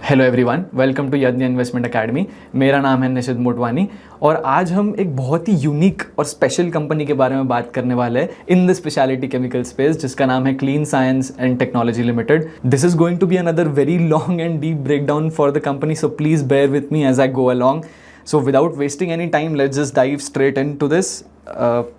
Hello everyone, welcome to यज्ञ investment academy. मेरा नाम है निशित मोटवानी और आज हम एक बहुत ही यूनिक और स्पेशल कंपनी के बारे में बात करने वाले हैं in the speciality chemical space, जिसका नाम है clean science and technology limited. This is going to be another very long and deep break down for the company, so please bear with me as I go along. So without wasting any time, let's just dive straight into this.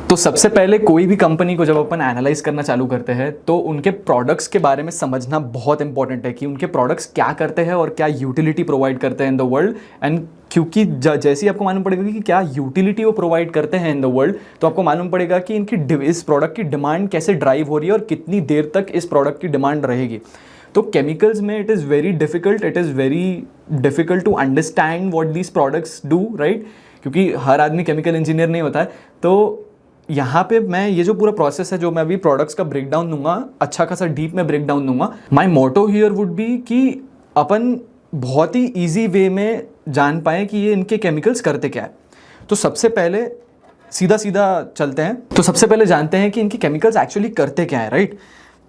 तो सबसे पहले कोई भी company को जब अपन analyse करना चालू करते हैं तो उनके प्रोडक्ट्स के बारे में समझना बहुत इंपॉर्टेंट है कि उनके प्रोडक्ट्स क्या करते हैं और क्या यूटिलिटी प्रोवाइड करते हैं इन द वर्ल्ड। एंड क्योंकि जैसे ही आपको मालूम पड़ेगा कि क्या यूटिलिटी वो प्रोवाइड करते हैं इन द वर्ल्ड, तो आपको मालूम पड़ेगा कि इस प्रोडक्ट की डिमांड कैसे ड्राइव हो रही है और कितनी देर तक इस प्रोडक्ट की डिमांड रहेगी। तो केमिकल्स में it is very difficult to understand what these products do, right? क्योंकि हर आदमी केमिकल इंजीनियर नहीं होता है। तो यहाँ पे मैं ये जो पूरा प्रोसेस है, जो मैं अभी प्रोडक्ट्स का ब्रेक डाउन दूंगा, अच्छा खासा डीप में ब्रेक डाउन दूंगा। माई मोटो हियर वुड बी कि अपन बहुत ही ईजी वे में जान पाएँ कि ये इनके केमिकल्स करते क्या है। तो सबसे पहले सीधा चलते हैं। तो सबसे पहले जानते हैं कि इनके केमिकल्स एक्चुअली करते क्या है, राइट?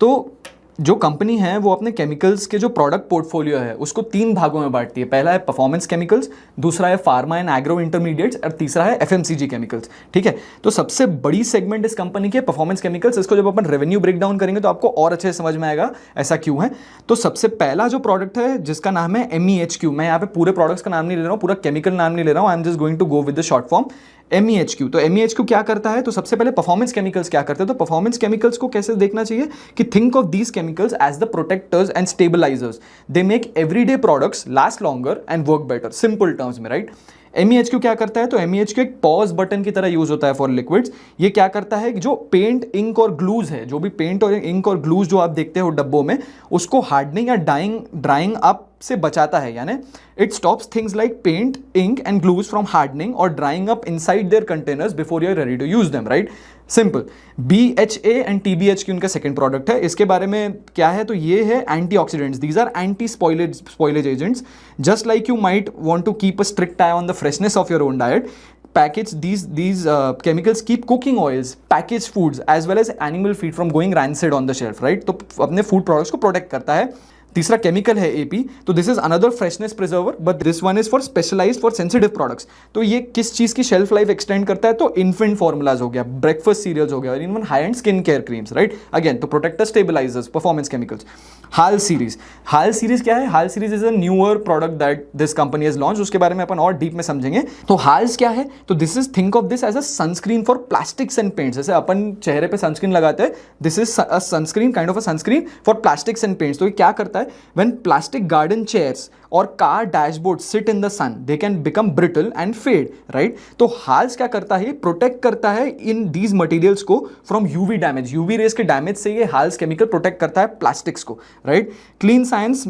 तो जो कंपनी है वो अपने केमिकल्स के जो प्रोडक्ट पोर्टफोलियो है उसको 3 भागों में बांटती है। पहला है परफॉर्मेंस केमिकल्स, दूसरा है फार्मा एंड एग्रो इंटरमीडिएट्स और तीसरा है एफएमसीजी केमिकल्स। ठीक है, तो सबसे बड़ी सेगमेंट इस कंपनी के परफॉर्मेंस केमिकल्स। इसको जब अपन रेवेन्यू ब्रेक डाउन करेंगे तो आपको और अच्छे से समझ में आएगा ऐसा क्यों है। तो सबसे पहला जो प्रोडक्ट है जिसका नाम है MEHQ, मैं यहाँ पे पूरे प्रोडक्ट्स का नाम नहीं ले रहा हूँ, पूरा केमिकल नाम नहीं ले रहा हूँ, I am just going to go with the short form MEHQ। तो MEHQ क्या करता है? तो सबसे पहले परफॉर्मेंस केमिकल्स क्या करते हैं? तो परफॉर्मेंस केमिकल्स को कैसे देखना चाहिए कि think of these chemicals as the protectors and stabilisers. They make everyday products last longer and work better, simple terms में, राइट? MEHQ क्या करता है? तो MEHQ एक पॉज बटन की तरह यूज होता है फॉर लिक्विड्स। ये क्या करता है कि जो पेंट, इंक और ग्लूज है, जो भी पेंट और इंक और ग्लूज जो आप देखते हो डब्बों में, उसको हार्डनिंग या ड्राइंग अप से बचाता है। यानी it stops things like paint, ink and glues from hardening और drying up inside their containers before you are ready to use them, right? Simple. BHA and TBHQ इनका सेकंड प्रोडक्ट है। इसके बारे में क्या है? तो ये है antioxidants. These are anti spoilage agents. Just like you might want to keep a strict eye on the freshness of your own diet, these chemicals keep cooking oils, packaged foods as well as animal feed from going rancid on the shelf, right? तो अपने food products को protect करता है। तीसरा chemical है AP। तो this is another freshness preserver, but this one is for specialised for sensitive products. तो ये किस चीज की शेल्फ लाइफ एक्सटेंड करता है? तो इन्फेंट फॉर्मुलाज हो गया, ब्रेकफास्ट सीरियल्स हो गया, और even high end skin care creams, right? Again तो प्रोटेक्टर, स्टेबलाइजर्स, परफॉर्मेंस केमिकल्स। हाल सीरीज क्या है? हाल series is a newer product that this company has launch. उसके बारे में अपन और डीप में समझेंगे। तो हाल्स क्या है? तो this is, think of this as a sunscreen for plastics and paints. जैसे अपन चेहरे पे सनस्क्रीन लगाते हैं, this is a sunscreen, kind of a sunscreen for plastics and paints. तो ये क्या करता है? व्हेन plastic garden chairs और car dashboard sit in the sun, they can become brittle and fade, right? तो हाल्स क्या करता है? प्रोटेक्ट करता है इन दीज मटेरियल्स को from UV damage, UV rays के डैमेज से ये हाल्स केमिकल प्रोटेक्ट करता है प्लास्टिक्स को, राइट? क्लीन साइंस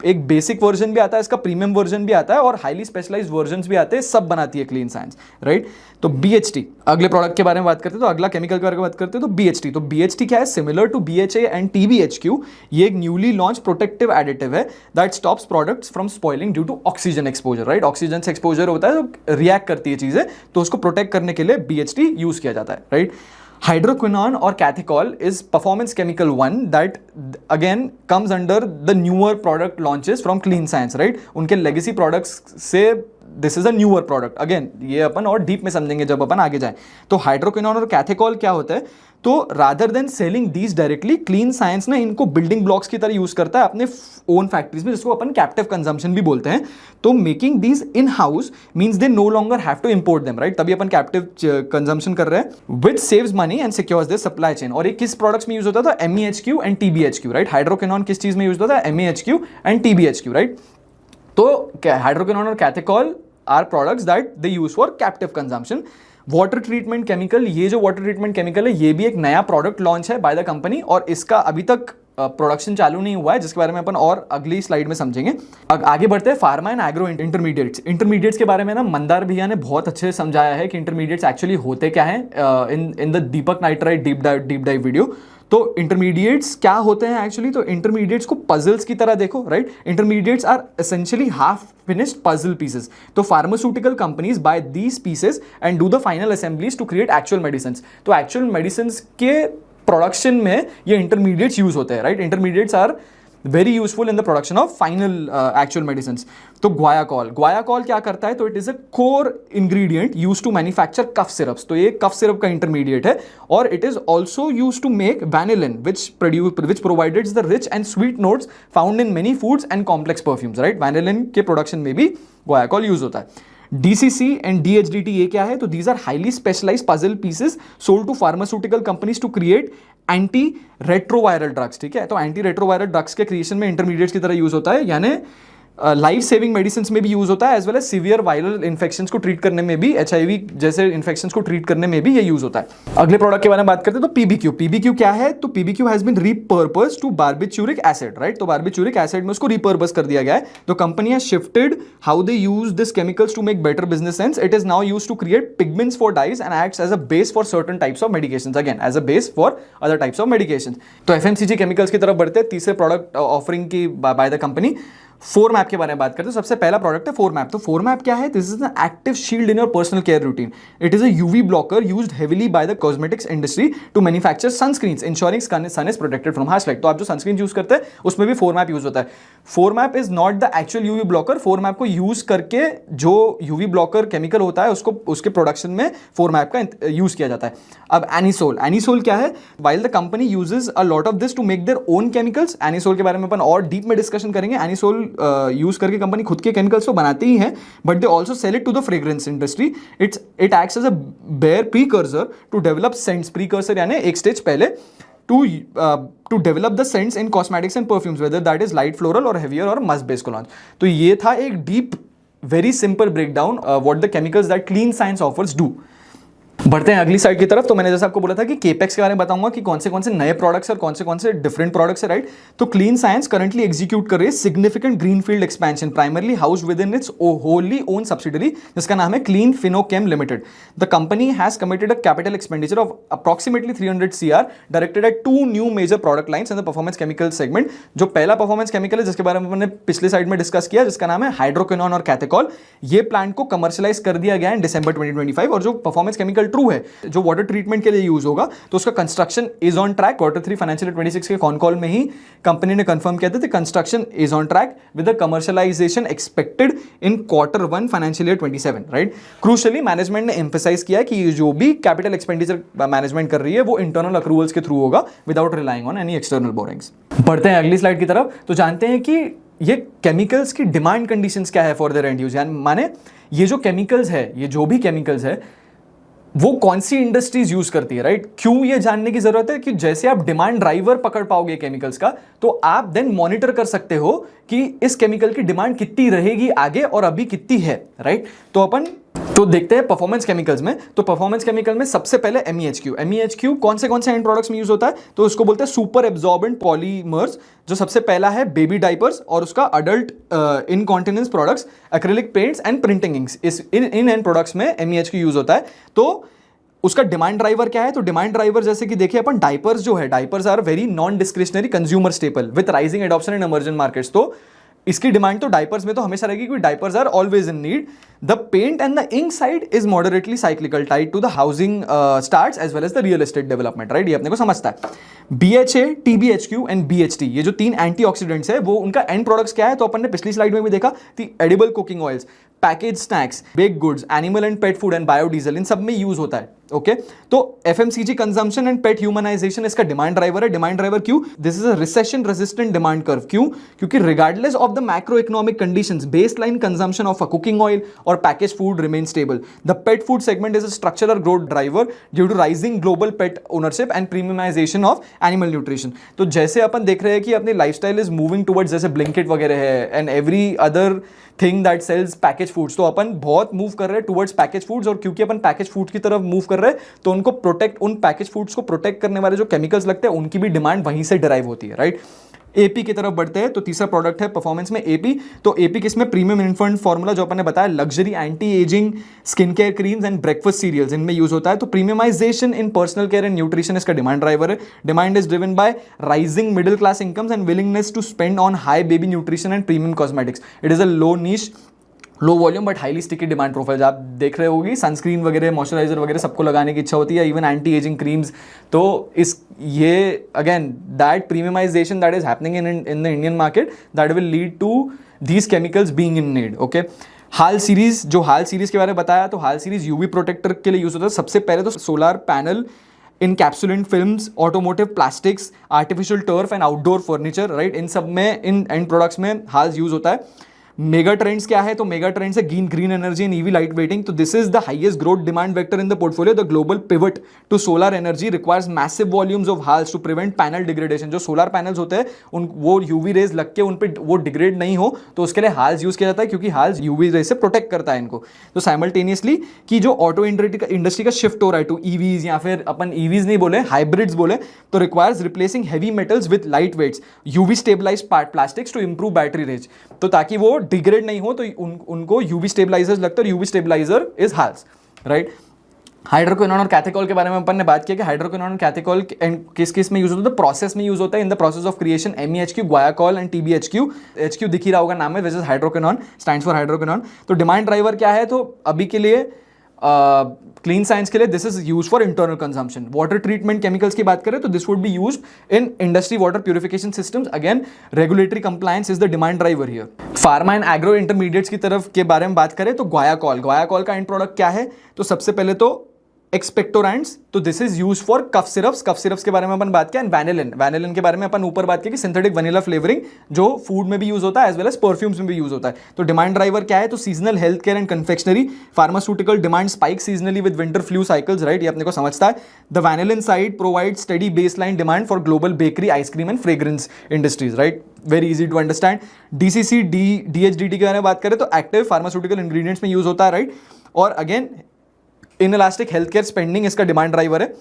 एक बेसिक वर्जन भी आता है, इसका प्रीमियम वर्जन भी आता है और हाईली स्पेशलाइज्ड वर्जन भी आते हैं, सब बनाती है क्लीन साइंस, राइट? तो BHT, अगले प्रोडक्ट के बारे में बात करते हैं। तो अगला केमिकल के बारे में बात करते हैं तो BHT। तो BHT क्या है? Similar to BHA and TBHQ, ये एक न्यूली लॉन्च प्रोटेक्टिव एडिटिव है that stops products from spoiling due to oxygen exposure, right? Oxygen से एक्सपोजर होता है तो रिएक्ट करती है चीजें, तो उसको प्रोटेक्ट करने के लिए BHT यूज किया जाता है, राइट? हाइड्रोक्विनॉन और catechol is performance chemical 1 that again comes under the newer product launches from Clean Science, right? उनके लेगेसी प्रोडक्ट्स से this is a newer product. Again ये अपन और डीप में समझेंगे जब अपन आगे जाएं। तो हाइड्रोक्विनॉन और कैथिकॉल क्या होता है? तो rather than selling these directly, clean science ने इनको बिल्डिंग ब्लॉक्स की तरह यूज करता है अपने ओन फैक्ट्रीज में, जिसको अपन कैप्टिव कंजम्पशन भी बोलते हैं। तो making these in house means they no longer have to import them, right? तभी अपन कैप्टिव कंजम्पशन कर रहे हैं, which saves money and secures their supply chain. और ये किस प्रोडक्ट्स में यूज होता था? MEHQ and TBHQ, right? Hydroquinone किस चीज में यूज होता था? MEHQ and TBHQ, right? तो हाइड्रोक्विनॉन और catechol are products that they use for captive consumption. Water treatment chemical, ये जो वाटर ट्रीटमेंट केमिकल है ये भी एक नया प्रोडक्ट लॉन्च है बाय द कंपनी और इसका अभी तक प्रोडक्शन चालू नहीं हुआ है, जिसके बारे में अपन और अगली स्लाइड में समझेंगे। आगे बढ़ते हैं फार्मा एंड एग्रो इंटरमीडिएट्स के बारे में ना मंदार भैया ने बहुत अच्छे से समझाया है कि इंटरमीडिएट्स एक्चुअली होते क्या हैं in the Deepak nitrite deep dive video. तो इंटरमीडिएट्स क्या होते हैं एक्चुअली? तो इंटरमीडिएट्स को पजल्स की तरह देखो, right? Intermediates are essentially half finished puzzle pieces. तो pharmaceutical companies buy these pieces and do the final assemblies to create actual medicine. तो एक्चुअल मेडिसिन के प्रोडक्शन में ये इंटरमीडिएट्स यूज होते हैं, right? Intermediates are very useful in the production of final actual medicine. तो guaiacol क्या करता है, तो it is a core ingredient use to manufacture cough syrups. तो ये कफ सिरप का इंटरमीडिएट है, और it is also use to make vanillin which provided the rich and sweet notes found in many foods and complex perfumes, right. Vanillin के production में भी ग्वायाकॉल use होता है। DCC एंड DHDT ये क्या है, तो these are highly specialised puzzle pieces sold to pharmaceutical companies to create anti retroviral drugs, ठीक है। तो एंटी रेट्रोवायरल ड्रग्स के क्रिएशन में इंटरमीडिएट्स की तरह यूज होता है, यानी लाइफ सेविंग मेडिसिन में भी यूज होता है, as well as severe viral infections को ट्रीट करने में भी, HIV जैसे इन्फेक्शंस को ट्रीट करने में भी ये यूज होता है। अगले प्रोडक्ट के बारे में बात करते हैं, तो PBQ क्या है, तो PBQ has been repurpose to barbituric acid, right. तो बार्बिट्यूरिक एसिड में उसको रीपर्पस कर दिया गया है। तो company has shifted how they use this chemicals to make better business sense. It is now use to create pigments for dyes and acts as a base for certain types of medications, again as a base for other types of medications. तो FMCG chemicals की तरफ बढ़ते हैं तीसरे product offering की by the company. फोरमैप के बारे में बात करते हैं। सबसे पहला प्रोडक्ट है फोरमैप। तो फोरमैप क्या है, this is an active shield in your personal care routine. It is a UV blocker used heavily by the cosmetics industry to manufacture sunscreens ensuring sun is protected from harsh light. तो आप जो sunscreen use करते हैं उसमें भी फोरमैप use होता है। Formap is not the actual UV blocker. Formap को यूज करके जो UV ब्लॉकर केमिकल होता है उसको उसके प्रोडक्शन में फोरमैप का यूज किया जाता है। अब एनिसोल क्या है, while the company uses a lot of this to make their own chemicals. Anisole के बारे में अपन और डीप में डिस्कशन करेंगे। एनिसोल यूज करके कंपनी खुद के केमिकल्स तो बनाते ही हैं, but they also sell it to the fragrance industry. It acts as a bare precursor to develop scents. Precursor यानी एक स्टेज पहले to develop the scents in cosmetics and perfumes, whether that is light floral or heavier or musk based colognes। तो ये था एक deep very simple breakdown what the chemicals that clean science offers do। बढ़ते हैं अगली side की तरफ। तो मैंने जैसे आपको बोला था कि केपेक्स के बारे में बताऊंगा कि कौन से नए प्रोडक्ट्स और कौन से डिफरेंट प्रोडक्ट्स है, राइट। तो क्लीन साइंस करंटली एग्जीक्यूट कर रही है significant greenfield expansion primarily housed within its wholly own subsidiary जिसका नाम है Clean Finochem limited. The company has committed a capital expenditure of approximately 300 CR directed at 2 new major product lines in the performance chemical segment. जो पहला performance chemical है जिसके बारे में मैंने पिछले साइड में डिस्कस किया, जिसका नाम है हाइड्रोक्विनोन और कैथेकॉल। ये प्लांट को कमर्शियलाइज कर दिया गया है दिसंबर 2025। और जो परफॉर्मेंस केमिकल ट्रू है जो वाटर ट्रीटमेंट के लिए यूज होगा, तो उसका construction is on track. Q3 financial 26 के कॉन कॉल में ही कंपनी ने कंफर्म किया था कि construction is on track with the commercialization expected in Q1 financial 27, right. Crucially management ने एम्फसाइज किया कि जो भी कैपिटल एक्सपेंडिचर मैनेजमेंट कर रही है वो इंटरनल अक्रूवल्स के थ्रू होगा without relying on any external borings. बढ़ते हैं अगली स्लाइड की तरफ। तो जानते हैं कि ये केमिकल्स की डिमांड कंडीशंस क्या है फॉर देयर एंड यूज, यानी माने ये जो केमिकल्स है, ये जो भी केमिकल्स है वो कौन सी इंडस्ट्रीज यूज करती है, राइट। क्यों ये जानने की जरूरत है कि जैसे आप डिमांड ड्राइवर पकड़ पाओगे केमिकल्स का, तो आप देन मॉनिटर कर सकते हो कि इस केमिकल की डिमांड कितनी रहेगी आगे और अभी कितनी है, राइट। तो अपन तो देखते हैं परफॉर्मेंस केमिकल्स में। तो परफॉर्मेंस केमिकल में सबसे पहले MEHQ कौन से एंड प्रोडक्ट्स में यूज होता है, तो उसको बोलते हैं सुपर एब्जॉर्बेंट पॉलीमर्स। जो सबसे पहला है बेबी डाइपर्स और उसका adult incontinence products, acrylic paints and printing inks, in and products में MEHQ यूज होता है। तो उसका डिमांड ड्राइवर क्या है, तो डिमांड ड्राइवर जैसे कि देखिए अपन डाइपर्स जो है, diapers are very non discretionary consumer staple with rising adoption in emerging markets. तो इसकी डिमांड तो डाइपर्स में तो हमेशा रहेगी क्योंकि diapers are always in need. The paint and the ink side is moderately cyclical tied to the housing starts as well as the real estate development, right. ये अपने को समझता है। BHA, TBHQ एंड BHT ये जो 3 antioxidants है वो उनका एंड प्रोडक्ट्स क्या है, तो अपन ने पिछली स्लाइड में भी देखा थी। Edible cooking oils, package snacks, bake goods, animal and pet food and biodiesel, इन सब में यूज होता है, ओके। तो FMCG consumption and pet humanization इसका डिमांड ड्राइवर है। डिमांड ड्राइवर क्यों, this is a recession resistant demand curve. क्यों, क्योंकि regardless of the macro economic conditions baseline consumption of a cooking oil और package food remain stable. The pet food segment is a structural growth driver due to rising global pet ownership and premiumization of animal nutrition. तो जैसे अपन देख रहे हैं कि अपनी lifestyle is moving towards, जैसे ब्लिंकिट वगैरह है and every other thing that sells package foods, तो अपन बहुत मूव कर रहे हैं टुवर्ड्स पैकेज फूड्स। और क्योंकि अपन पैकेज फूड की तरफ मूव कर रहे हैं तो उन पैकेज फूड्स को प्रोटेक्ट करने वाले जो केमिकल्स लगते हैं उनकी भी डिमांड वहीं से डिराइव होती है, राइट। AP की तरफ बढ़ते हैं। तो तीसरा प्रोडक्ट है परफॉर्मेंस में AP। तो AP किसमें, प्रीमियम इन्फेंट फार्मूला जो अपन ने बताया, luxury anti aging skin care creams and breakfast cereals, इनमें यूज होता है। तो premiumization in personal care and nutrition इसका डिमांड ड्राइवर है। Demand is driven by rising middle class incomes and willingness to spend on high baby nutrition and premium cosmetics. It is a low niche, low volume but highly sticky demand profile. आप देख रहे होगी sunscreen वगैरह, moisturiser वगैरह सबको लगाने की इच्छा होती है, इवन एंटी एजिंग क्रीम्स। तो ये again that premiumization that is happening in the Indian market that will lead to these chemicals being in need. Okay, हाल सीरीज, जो हाल सीरीज के बारे में बताया, तो हाल सीरीज यूवी प्रोटेक्टर के लिए यूज होता है. सबसे पहले तो solar panel, encapsulant films, automotive plastics, artificial turf and outdoor furniture, right, इन सब में, इन एंड प्रोडक्ट्स में हाल्स यूज होता है. मेगा ट्रेंड्स क्या है? तो मेगा ट्रेंड्स है green energy and EV light weighting. तो this is the highest growth demand vector in the portfolio. The global pivot to solar energy requires massive volumes of HALS to prevent panel degradation. जो solar panels होते हैं उन वो UV rays लग के उन पे वो डिग्रेड नहीं हो, तो उसके लिए हाल्स यूज किया जाता है, क्योंकि हाल्स यूवी रेज से प्रोटेक्ट करता है इनको. तो साइमल्टेनियसली कि जो ऑटो इंडस्ट्री का शिफ्ट हो रहा है टू ईवीज, या फिर अपन ईवीज नहीं बोले, हाइब्रिड्स बोले, तो requires replacing heavy metals with light weights, UV stabilized plastics to improve battery range. तो ताकि वो डिग्रेड नहीं हो, तो उनको यूवी स्टेबलाइजर्स लगता है, UV stabilizer is HALS, right. Hydroquinone और कैथेकॉल के बारे में अपन ने बात किया कि हाइड्रोक्विनोन और कैथेकॉल किस किस में यूज होता है? प्रोसेस में यूज होता है, in the process of creation MEHQ, guaiacol and TBHQ. HQ दिख ही रहा होगा नाम में, which is hydroquinone, stands for hydroquinone. तो डिमांड ड्राइवर क्या है? तो अभी के लिए क्लीन साइंस के लिए this is use for internal consumption. Water treatment chemicals की बात करें तो this would be used in industry water purification systems. Again regulatory compliance is the demand driver here. Pharma and agro intermediates की तरफ के बारे में बात करें तो ग्वायाकॉल का एंड प्रोडक्ट क्या है? तो सबसे पहले तो एक्सपेक्टोरेंट्स. तो this is use for cough syrups के बारे में अपन बात किया. एंड वैनिलिन के बारे में अपन ऊपर बात किया कि सिंथेटिक वनीला फ्लेवरिंग जो फूड में भी यूज होता है एज वेल एज परफ्यूम्स में भी यूज होता है. तो डिमांड ड्राइवर क्या है? तो seasonal health care and confectionery, pharmaceutical demand spike seasonally with winter flu cycles, right, ये अपने को समझता है. The vanillin side provide steady base line demand for global bakery, ice cream and fragrance industries, right, very easy to understand. DCC DHDT के बारे में बात करें तो एक्टिव फार्मास्यूटिकल इंग्रेडिएंट्स में यूज होता है, राइट. और again inelastic health care spending इसका डिमांड ड्राइवर है.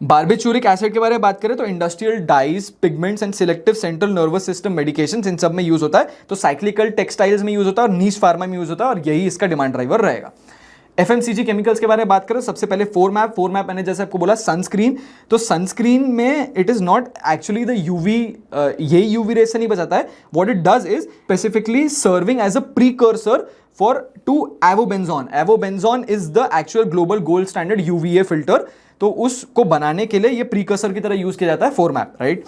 बार्बिचूरिक एसिड के बारे में बात करें तो industrial dyes, pigments and selective central nervous system medications, इन सब में यूज होता है. तो साइक्लिकल टेक्सटाइल्स में यूज होता है और नीश फार्मा में यूज होता है, और यही इसका डिमांड ड्राइवर रहेगा. FMCG केमिकल्स के बारे में बात करें सबसे पहले फोरमैप मैंने जैसे आपको बोला सनस्क्रीन. तो सनस्क्रीन में it is not actually the UV, ये यूवी रेस से नहीं बचाता है. What it does is specifically serving as a precursor for to avobenzone. Avobenzone is the actual global gold standard UVA filter. तो उसको बनाने के लिए ये प्रीकर्सर की तरह यूज किया जाता है फोरमैप, राइट.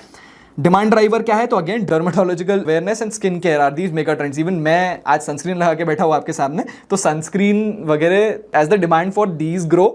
डिमांड ड्राइवर क्या है? तो again dermatological awareness and skin care are these mega trends. Even मैं आज सनस्क्रीन लगा के बैठा हूँ आपके सामने, तो सनस्क्रीन वगैरह as the demand for these grow,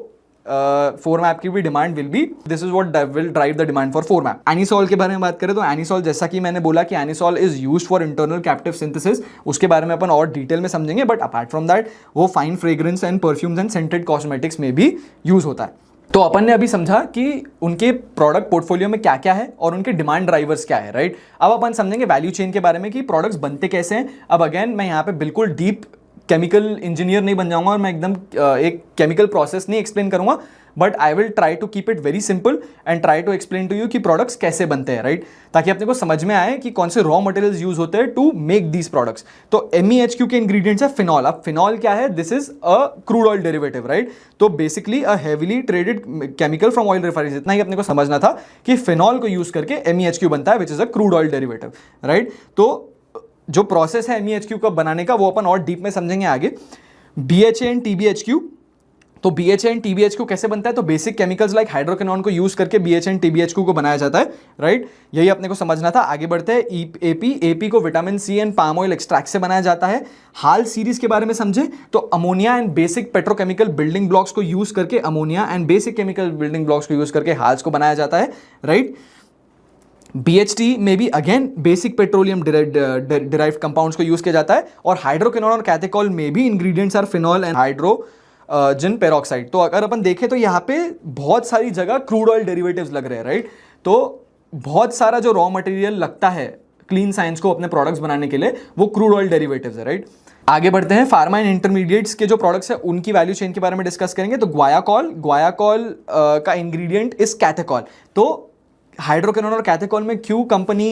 Formap की भी demand will be, this is what will drive the demand for Formap. Anisole के बारे में बात करें तो एनिसॉल, जैसा कि मैंने बोला कि anisole is used for internal captive synthesis, उसके बारे में अपन और डिटेल में समझेंगे. बट अपार्ट फ्रॉम दैट वो fine fragrance and perfumes and scented cosmetics में भी यूज होता है. तो अपन ने अभी समझा कि उनके प्रोडक्ट पोर्टफोलियो में क्या क्या है और उनके डिमांड ड्राइवर्स क्या है, राइट. अब अपन समझेंगे वैल्यू चेन के बारे में कि प्रोडक्ट्स बनते कैसे हैं. अब अगेन मैं यहाँ पे बिल्कुल डीप केमिकल इंजीनियर नहीं बन जाऊंगा और मैं एकदम एक केमिकल प्रोसेस नहीं एक्सप्लेन करूंगा, but I will try to keep it very simple and try to explain to you कि प्रोडक्ट्स कैसे बनते हैं, राइट, ताकि अपने को समझ में आए कि कौन से रॉ मटेरियल्स यूज होते हैं टू मेक दीज प्रोडक्ट्स. तो MEHQ के इंग्रेडिएंट्स है फिनॉल. अब फिनॉल क्या है? This is a crude oil derivative, right. तो basically a heavily traded chemical from oil refineries. इतना ही अपने को समझना था कि फिनॉल को यूज करके MEHQ बनता है, विच is a crude oil derivative, right. तो जो प्रोसेस है MEHQ को बनाने का वो अपन और डीप में समझेंगे आगे. BHA and TBHQ. तो BHA एंड TBHQ कैसे बनता है? तो बेसिक केमिकल्स लाइक हाइड्रोक्विनोन को यूज करके BHA एंड TBHQ को बनाया जाता है, राइट. यही अपने को समझना था. आगे बढ़ते हैं. AP को vitamin C and palm oil extract से बनाया जाता है. हाल सीरीज के बारे में समझे तो ammonia and basic petrochemical building blocks को यूज करके, ammonia and basic chemical building blocks को यूज करके हाल्स को बनाया जाता है, राइट. BHT में भी again basic petroleum derived compounds को यूज किया जाता है. और हाइड्रोक्विनोन और कैथेकॉल में भी ingredients are phenol and hydrogen peroxide. तो अगर अपन देखें तो यहाँ पे बहुत सारी जगह क्रूड ऑयल डेरिवेटिव्स लग रहे हैं, राइट. तो बहुत सारा जो रॉ मटेरियल लगता है क्लीन साइंस को अपने प्रोडक्ट्स बनाने के लिए वो क्रूड ऑयल डेरिवेटिव्स है, राइट. आगे बढ़ते हैं. फार्मा एंड इंटरमीडिएट्स के जो प्रोडक्ट्स है उनकी वैल्यू चेन के बारे में डिस्कस करेंगे. तो ग्वायाकॉल का इंग्रेडिएंट इज कैथेकॉल. तो हाइड्रोक्विनोन और कैथेकॉल में क्यों कंपनी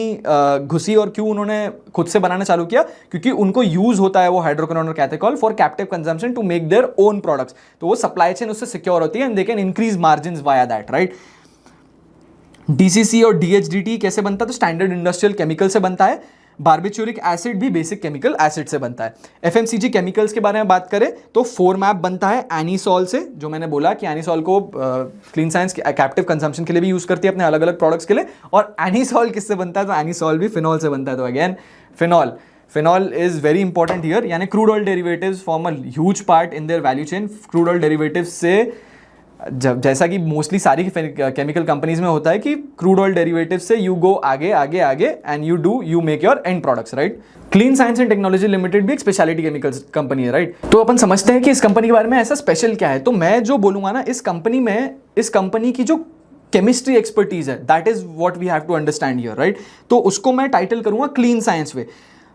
घुसी और क्यों उन्होंने खुद से बनाना चालू किया? क्योंकि उनको यूज होता है वो हाइड्रोक्विनोन और catechol for captive consumption to make their own products. तो वो सप्लाई चेन उससे सिक्योर होती है and they can increase margins via that, right. DCC और DHDT कैसे बनता है? तो स्टैंडर्ड इंडस्ट्रियल केमिकल से बनता है. बार्बिट्यूरिक एसिड भी बेसिक केमिकल एसिड से बनता है। एफएमसीजी केमिकल्स के बारे में बात करें तो फॉर्मैप बनता है एनीसॉल से, जो मैंने बोला कि एनीसॉल को क्लीन साइंस कैप्टिव कंजम्पशन के लिए भी यूज करती है अपने अलग अलग प्रोडक्ट्स के लिए। और एनीसॉल किससे बनता है? तो एनीसॉल भी फिनॉल से बनता है। तो again phenol is very important here, यानी crude oil derivatives form a huge part in their value chain. Crude oil derivatives से जैसा कि मोस्टली सारी केमिकल कंपनीज में होता है कि क्रूड ऑयल डेरिवेटिव से यू गो आगे आगे आगे and you make your and products, right. Clean science and technology limited भी एक स्पेशलिटी केमिकल्स कंपनी है, राइट। तो अपन समझते हैं कि इस कंपनी के बारे में ऐसा स्पेशल क्या है। तो मैं जो बोलूंगा ना, इस कंपनी की जो केमिस्ट्री एक्सपर्टीज है, that is what we have to understand here, right. तो उसको मैं टाइटल करूंगा clean science way.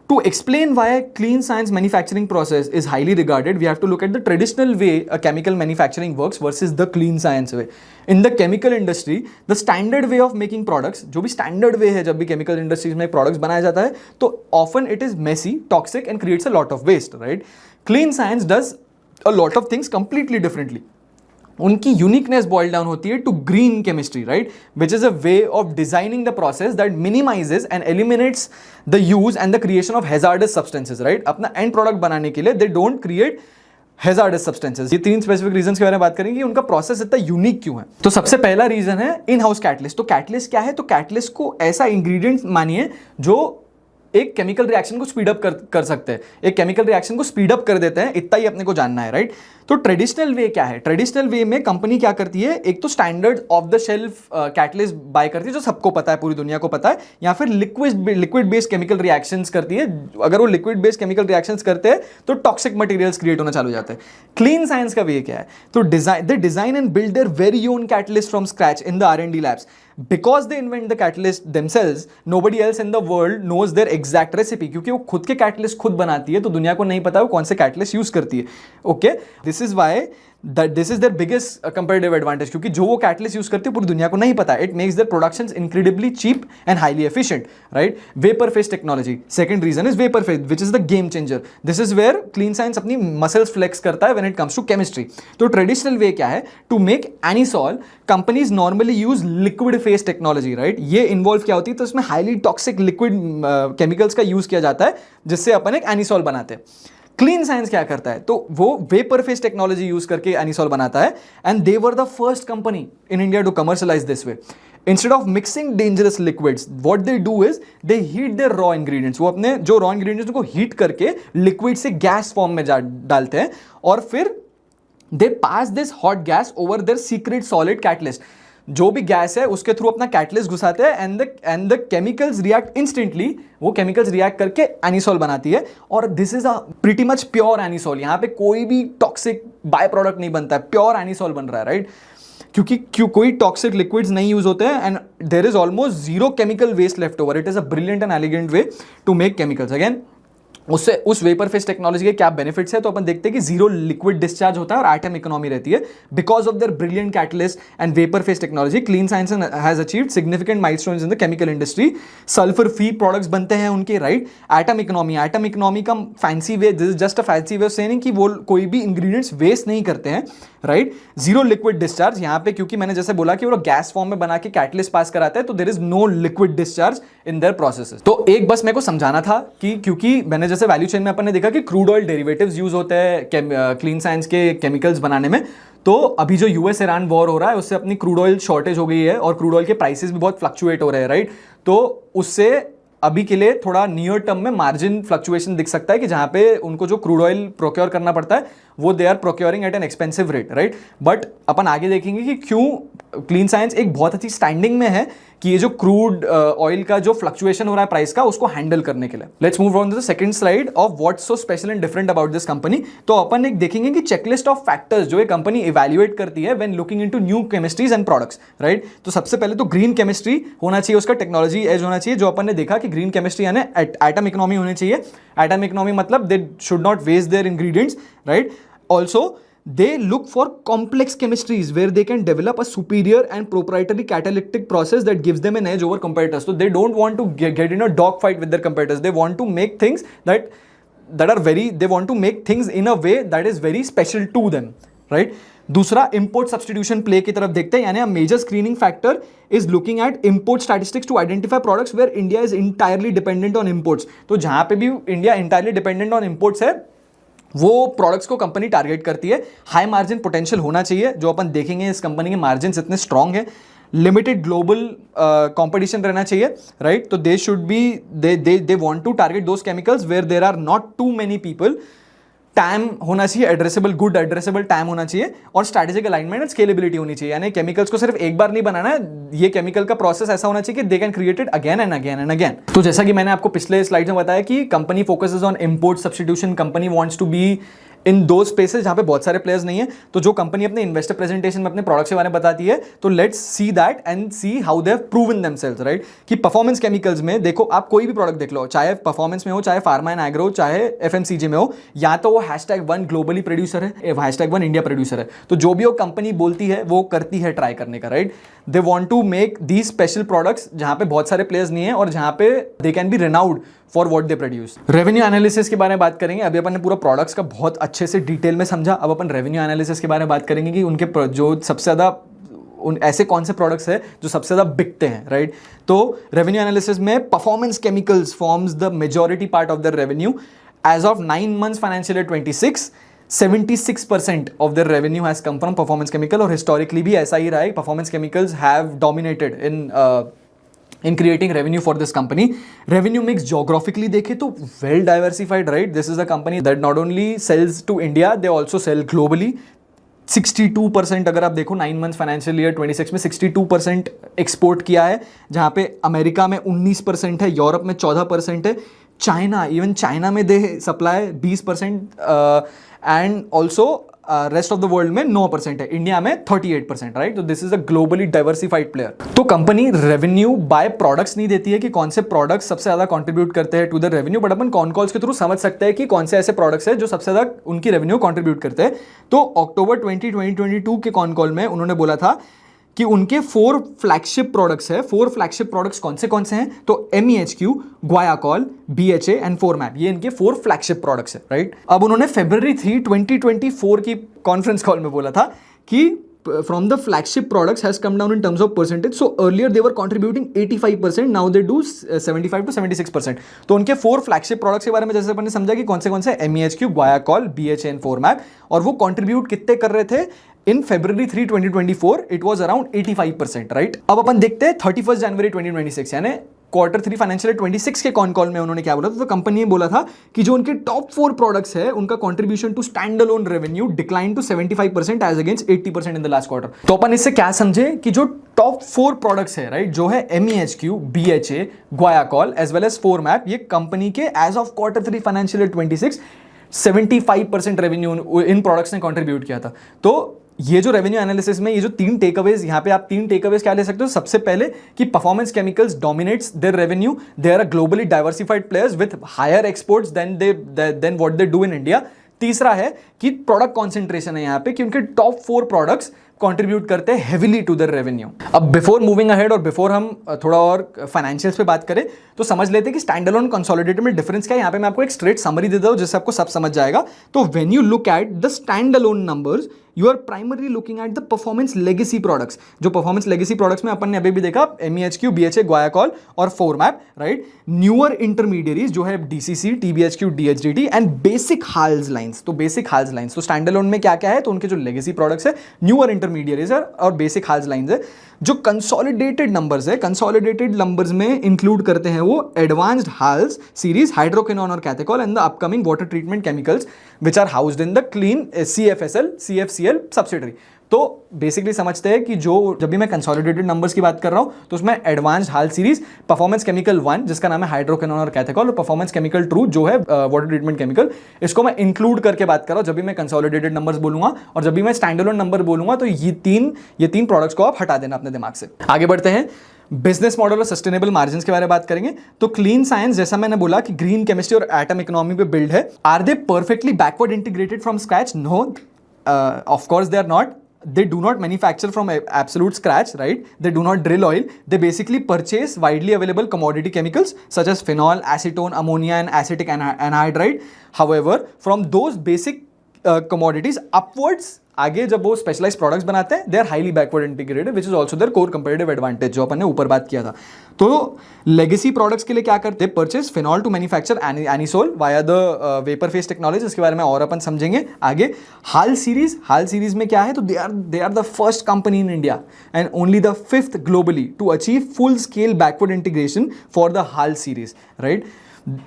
To explain why clean science manufacturing process is highly regarded, we have to look at the traditional way a chemical manufacturing works versus the clean science way. In the chemical industry, the standard way of making products, जो भी standard way है जब भी chemical industries में products बनाया जाता है, तो often it is messy, toxic and creates a lot of waste, right? Clean science does a lot of things completely differently. उनकी यूनिकनेस बॉइल डाउन होती है to green chemistry, right, which is a way of designing the process that minimizes and eliminates the use and the creation of hazardous substances, right. अपना end product बनाने के लिए they don't create hazardous substances. ये 3 specific reasons के बारे में बात करेंगे कि उनका प्रोसेस इतना यूनिक क्यों है। तो सबसे पहला रीजन है इन हाउस कैटलिस्ट। तो कैटलिस्ट क्या है? तो कैटलिस्ट को ऐसा इंग्रेडिएंट मानिए जो एक केमिकल रिएक्शन को स्पीड अप कर सकते हैं, एक केमिकल रिएक्शन को स्पीड अप कर देते हैं, इतना ही अपने को जानना है, राइट। तो ट्रेडिशनल वे क्या है? ट्रेडिशनल वे में कंपनी क्या करती है, एक तो standard off the shelf catalyst buy करती है जो सबको पता है, पूरी दुनिया को पता है, या फिर लिक्विड बेस्ड केमिकल रिएक्शंस करती है। अगर वो लिक्विड बेस्ड केमिकल रिएक्शंस करते हैं तो टॉक्सिक मटेरियल्स क्रिएट होना चालू हो जाते हैं। क्लीन साइंस का वे क्या है? तो they design and build their very own catalyst from scratch in the R&D labs. Because they invent the catalyst themselves, nobody else in the world knows their exact recipe. क्योंकि वो खुद के catalyst खुद बनाती है, तो दुनिया को नहीं पता वो कौन से कैटलिस्ट यूज करती है। Okay, this is why this is their biggest comparative advantage, क्योंकि जो वो कैटलिस्ट यूज करती है पूरी दुनिया को नहीं पता। It makes their productions incredibly cheap and highly efficient, right. Vapour phase technology, second reason is vapour phase, which is the game changer. This is where Clean Science अपनी मसल्स फ्लेक्स करता है when it comes to chemistry. तो traditional way क्या है? To make anisole companies normally use liquid phase technology, right. ये involve क्या होती है? तो इसमें हाईली टॉक्सिक लिक्विड केमिकल्स का यूज किया जाता है जिससे अपन एक एनीसॉल बनाते हैं। क्लीन साइंस क्या करता है? तो वो वेपर फेज टेक्नोलॉजी यूज करके एनीसॉल बनाता है, and they were the first company in India to commercialize this way. Instead of mixing dangerous liquids, what they do is they heat their raw ingredients. वो अपने जो raw ingredients को heat करके liquid से gas form में डालते हैं, और फिर they pass this hot gas over their secret solid catalyst. जो भी गैस है उसके थ्रू अपना कैटलिस्ट घुसाते हैं, and the chemicals react instantly. वो केमिकल्स रिएक्ट करके एनीसॉल बनाती है, और this is a pretty much pure anisole. यहाँ पे कोई भी टॉक्सिक बाय प्रोडक्ट नहीं बनता है, प्योर एनीसॉल बन रहा है, राइट। क्योंकि कोई टॉक्सिक लिक्विड्स नहीं यूज होते हैं, and there is almost zero chemical waste left over. It is a brilliant and elegant way to make chemicals. Again उससे उस वेपर फेज टेक्नोलॉजी के क्या बेनिफिट्स है? तो अपन देखते हैं कि जीरो लिक्विड डिस्चार्ज होता है और एटम इकोनॉमी रहती है। Because of their brilliant catalyst and vapour phase technology, clean science has achieved significant milestones in the chemical industry. Sulphur free products बनते हैं उनके, राइट। एटम इकोनॉमी का fancy way, this is just a fancy way of saying कि वो कोई भी ingredients waste नहीं करते हैं, राइट। जीरो लिक्विड डिस्चार्ज यहाँ पे, क्योंकि मैंने जैसे बोला कि वो गैस फॉर्म में बना के कैटलिस्ट पास कराते हैं, तो there is no liquid discharge in their processes. तो एक बस मेरे को समझाना था कि क्योंकि मैंने जैसे वैल्यू चेन में अपन ने देखा कि क्रूड ऑयल डेरिवेटिव्स यूज होते हैं क्लीन साइंस के केमिकल्स बनाने में। तो अभी जो यूएस ईरान वॉर हो रहा है उससे अपनी क्रूड ऑयल शॉर्टेज हो गई है, और क्रूड ऑयल के प्राइसेस भी बहुत फ्लक्चुएट हो रहे हैं, राइट। तो उससे अभी के लिए थोड़ा नियर टर्म में मार्जिन फ्लक्चुएशन दिख सकता है कि जहां पे उनको जो क्रूड ऑयल प्रोक्योर करना पड़ता है वो they are procuring at an expensive rate, right. But अपन आगे देखेंगे कि क्यों क्लीन साइंस एक बहुत अच्छी स्टैंडिंग में है कि ये जो क्रूड ऑयल का जो फ्लक्चुएशन हो रहा है प्राइस का, उसको हैंडल करने के लिए। Let's move on to the second slide of what's so special and different about this company. तो अपन एक देखेंगे कि चेकलिस्ट ऑफ फैक्टर्स जो ये कंपनी इवैल्यूएट करती है when looking into new chemistries and products, right. तो सबसे पहले तो ग्रीन केमिस्ट्री होना चाहिए, उसका टेक्नोलॉजी एज होना चाहिए। जो अपन ने देखा कि ग्रीन केमिस्ट्री यानी एटम इकोनॉमी होनी चाहिए। एटम इकोनॉमी मतलब they should not waste their ingredients, right. Also, they look for complex chemistries where they can develop a superior and proprietary catalytic process that gives them an edge over competitors. So they don't want to get in a dogfight with their competitors. They want to make things they want to make things in a way that is very special to them. Right. दूसरा import substitution play की तरफ देखते हैं, यानी a major screening factor is looking at import statistics to identify products where India is entirely dependent on imports. तो जहां पे भी India entirely dependent on imports है वो प्रोडक्ट्स को कंपनी टारगेट करती है। हाई मार्जिन पोटेंशियल होना चाहिए, जो अपन देखेंगे इस कंपनी के मार्जिन इतने स्ट्रांग है। लिमिटेड ग्लोबल कंपटीशन रहना चाहिए, राइट। तो they should be they want to target those chemicals where there are not too many people. Time होना चाहिए, एड्रेसेबल, गुड एड्रेसेबल टाइम होना चाहिए, और स्ट्रैटेजिक अलाइनमेंट एंड स्केलेबिलिटी होनी चाहिए। यानी केमिकल्स को सिर्फ एक बार नहीं बनाना है, ये केमिकल का प्रोसेस ऐसा होना चाहिए कि they can create it again and again and again. तो जैसा कि मैंने आपको पिछले स्लाइड में बताया कि company focuses on import substitution, company wants to be in दो स्पेसेस जहां पे बहुत सारे प्लेयर्स नहीं है। तो जो कंपनी अपने इन्वेस्टर प्रेजेंटेशन में अपने प्रोडक्ट्स के बारे में बताती है, तो let's see that and see how they have proven themselves, right. कि परफॉर्मेंस केमिकल्स में देखो, आप कोई भी प्रोडक्ट देख लो, चाहे परफॉर्मेंस में हो, चाहे फार्मा एंड एग्रो, चाहे एफएमसीजी में हो, या तो वो #1 ग्लोबली प्रोड्यूसर है, #1 इंडिया प्रोड्यूसर है। तो जो भी वो कंपनी बोलती है वो करती है ट्राई करने का, right. They want to make these special products जहां पे बहुत सारे प्लेयर्स नहीं है और जहां पे they can be renowned for what they produce. Revenue analysis के बारे में बात करेंगे। अभी अपन ने पूरा प्रोडक्ट्स का बहुत अच्छे से डिटेल में समझा, अब अपन रेवेन्यू एनालिसिस के बारे में बात करेंगे कि उनके जो सबसे ज़्यादा उन ऐसे कौन से प्रोडक्ट्स है जो सबसे ज़्यादा बिकते हैं, राइट। तो रेवेन्यू एनालिसिस में performance chemicals forms the majority part of the revenue. As of 9 months financial year 26, 76% of their revenue has come from performance chemical, और historically भी ऐसा ही रहा है। performance chemicals have dominated in creating revenue for this company. Revenue mix geographically देखें तो well diversified, right? This is a company that not only sells to India, they also sell globally. 62% अगर आप देखो 9 months financial year 26 में 62% export किया है, जहाँ पे अमेरिका में 19% है, यूरोप में 14% है, चाइना, इवन चाइना में they supply 20%, and also rest of the world में 9% है, इंडिया में 38%, राइट। तो this is a globally diversified player. तो कंपनी रेवेन्यू बाय प्रोडक्ट्स नहीं देती है कि कौन से प्रोडक्ट्स सबसे ज्यादा कंट्रीब्यूट करते हैं टू द रेवेन्यू, बट अपन कॉन कॉल्स के थ्रू समझ सकते हैं कि कौन से ऐसे प्रोडक्ट्स हैं जो सबसे ज्यादा उनकी रेवेन्यू कंट्रीब्यूट करते हैं। तो अक्टूबर 2022 के कॉन कॉल में उन्होंने बोला था कि उनके 4 फ्लैगशिप प्रोडक्ट्स है। 4 फ्लैगशिप प्रोडक्ट्स कौन से हैं? तो MEHQ, Guaiacol, BHA and Formap, ये इनके 4 फ्लैगशिप प्रोडक्ट्स है, राइट। अब उन्होंने February 3, 2024 की कॉन्फ्रेंस कॉल में बोला था कि from the flagship products has come down in terms of percentage. So earlier they were contributing 85%, now they do 75 to 76%. तो उनके 4 flagship products के बारे में जैसे अपन ने समझा कि कौन से MEHQ, Guaiacol, BHA and Formap, और वो contribute कितने कर रहे थे in February 3, 2024, it was around 85%, right? अब अपन देखते हैं 31 जनवरी 2026, यानी Q3 फाइनेंशियल 26 के कॉन कॉल में उन्होंने क्या बोला था? तो कंपनी ने बोला था कि जो उनके टॉप 4 प्रोडक्ट्स है उनका contribution to stand alone revenue decline to 75% as against 80% in the last quarter. तो अपन इससे क्या समझे कि जो टॉप 4 प्रोडक्ट्स है, राइट, जो है MEHQ, BHA, Guaiacol as well as Formap, ये कंपनी के as of Q3 financial 26 75% revenue in products ने कंट्रीब्यूट किया था। तो ये जो रेवेन्यू एनालिसिस में ये जो 3 टेकअवेज, यहाँ पे आप 3 टेकअवेज क्या ले सकते हो? सबसे पहले कि performance chemicals dominates their revenue, they are a globally diversified players with higher exports than what they do in India. तीसरा है कि प्रोडक्ट कॉन्सेंट्रेशन है यहाँ पे, कि उनके टॉप 4 प्रोडक्ट्स कंट्रीब्यूट करते हैं हेविली टू देयर रेवेन्यू। अब बिफोर मूविंग अहेड और बिफोर हम थोड़ा और फाइनेंशियल्स पे बात करें तो समझ लेते हैं कि स्टैंड अलोन कंसोलिडेटेड में डिफरेंस क्या है। यहाँ पे मैं आपको एक स्ट्रेट समरी देता हूँ जिससे आपको सब समझ जाएगा। तो when you look at the stand alone numbers, you are primarily looking at the performance legacy products. जो परफॉर्मेंस लेगेसी प्रोडक्ट्स में अपन ने अभी भी देखा MEHQ, BHA, Guaiacol और Formap, राइट। न्यूअर इंटरमीडिएरीज जो है DCC, TBHQ, DHDT and basic HALS lines. तो बेसिक हाल्स लाइंस, तो स्टैंड अलोन में क्या क्या है? तो उनके जो लेगेसी प्रोडक्ट्स है, न्यूअर इंटरमीडिएरीज है और बेसिक हाल्स लाइंस है। जो कंसोलिडेटेड नंबर्स है, कंसोलिडेटेड नंबर्स में इंक्लूड करते हैं वो एडवांस्ड हाल्स सीरीज, हाइड्रोक्विनोन और catechol and the upcoming water treatment chemicals which are housed in the clean CFSL, CFCL subsidiary. तो बेसिकली समझते हैं कि जो जब भी मैं कंसोलिडेटेड नंबर्स की बात कर रहा हूं तो उसमें एडवांस्ड हाल सीरीज, परफॉर्मेंस केमिकल 1 जिसका नाम है हाइड्रोक्विनोन और कैथेकॉल, और परफॉर्मेंस केमिकल 2 जो है वाटर ट्रीटमेंट केमिकल, इसको मैं इंक्लूड करके बात कर रहा हूं जब भी मैं कंसोलिडेटेड नंबर्स बोलूंगा। और जब भी मैं स्टैंड अलोन नंबर बोलूंगा तो ये तीन प्रोडक्ट्स को आप हटा देना अपने दिमाग से। आगे बढ़ते हैं, बिजनेस मॉडल और सस्टेनेबल मार्जिन्स के बारे में बात करेंगे। तो क्लीन साइंस, जैसा मैंने बोला कि ग्रीन केमिस्ट्री और एटम इकोनॉमी पे बिल्ड है। Are they perfectly backward integrated from scratch? No, of course they are not. They do not manufacture from absolute scratch, right? They do not drill oil. They basically purchase widely available commodity chemicals such as phenol, acetone, ammonia and acetic anhydride. However, from those basic commodities upwards, आगे जब वो specialize products बनाते हैं, they are highly backward integrated which is also their core competitive advantage, जो अपन ने ऊपर बात किया था। तो लेगेसी प्रोडक्ट्स के लिए क्या करते हैं, purchase phenol to manufacture anisole via the vapour phase technology, इसके बारे में और अपन समझेंगे आगे। हाल सीरीज में क्या है, तो they are the first company in India and only the 5th globally to achieve full scale backward integration for the हाल सीरीज, राइट।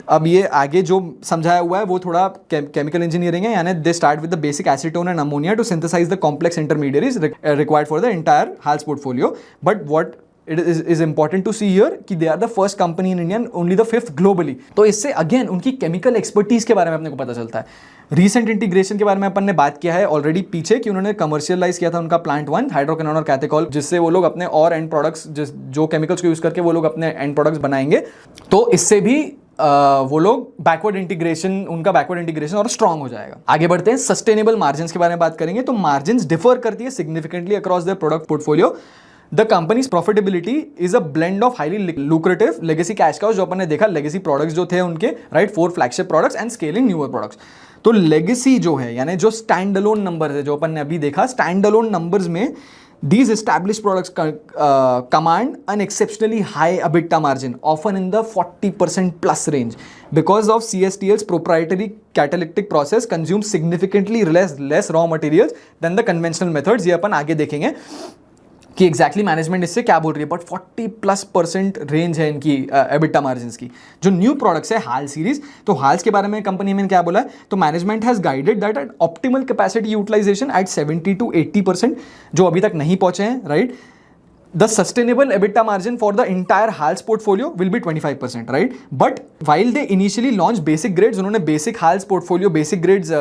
अब ये आगे जो समझाया हुआ है वो थोड़ा केमिकल इंजीनियरिंग है, यानी they start with the basic acetone and ammonia to synthesize the complex intermediates required for the entire HALS portfolio. But what it is important to see here कि they are the first company in India and only the 5th globally। तो इससे again उनकी chemical expertise के बारे में अपने को पता चलता है। रीसेंट इंटीग्रेशन के बारे में अपन ने बात किया है ऑलरेडी पीछे, कि उन्होंने कमर्शियलाइज किया था उनका प्लांट 1 हाइड्रोक्विनोन और कैथेकॉल, जिससे वो लोग अपने और एंड प्रोडक्ट्स जो केमिकल्स को यूज करके वो लोग अपने एंड प्रोडक्ट्स बनाएंगे। तो इससे भी वो लोग बैकवर्ड इंटीग्रेशन, उनका बैकवर्ड इंटीग्रेशन और स्ट्रांग हो जाएगा। आगे बढ़ते हैं, सस्टेनेबल मार्जिन्स के बारे में बात करेंगे। तो मार्जिन्स डिफर करती है significantly across the product portfolio. The company's profitability is a blend of highly lucrative legacy cash cows, जो अपन ने देखा लेगेसी प्रोडक्ट्स जो थे उनके, right, 4 flagship products and scaling newer products. तो लेगेसी जो है, यानी जो स्टैंड अलोन नंबर है, जो अपन ने अभी देखा, स्टैंड अलोन नंबर्स में these established products command an exceptionally high EBITDA margin, often in the 40% plus range, because of CSTL's proprietary catalytic process consumes significantly less raw materials than the conventional methods। ये अपन आगे देखेंगे कि exactly management इससे क्या बोल रही है, but 40+% range है इनकी एबिटा मार्जिन्स की। जो न्यू प्रोडक्ट्स है हाल सीरीज, तो हाल्स के बारे में कंपनी में क्या बोला है, तो management has guided that at optimal capacity utilization at 70 to 80%, जो अभी तक नहीं पहुंचे हैं, right. The sustainable EBITDA margin for the entire HALS portfolio will be 25%, right? But while they initially launched basic grades, उन्होंने basic HALS portfolio, basic grades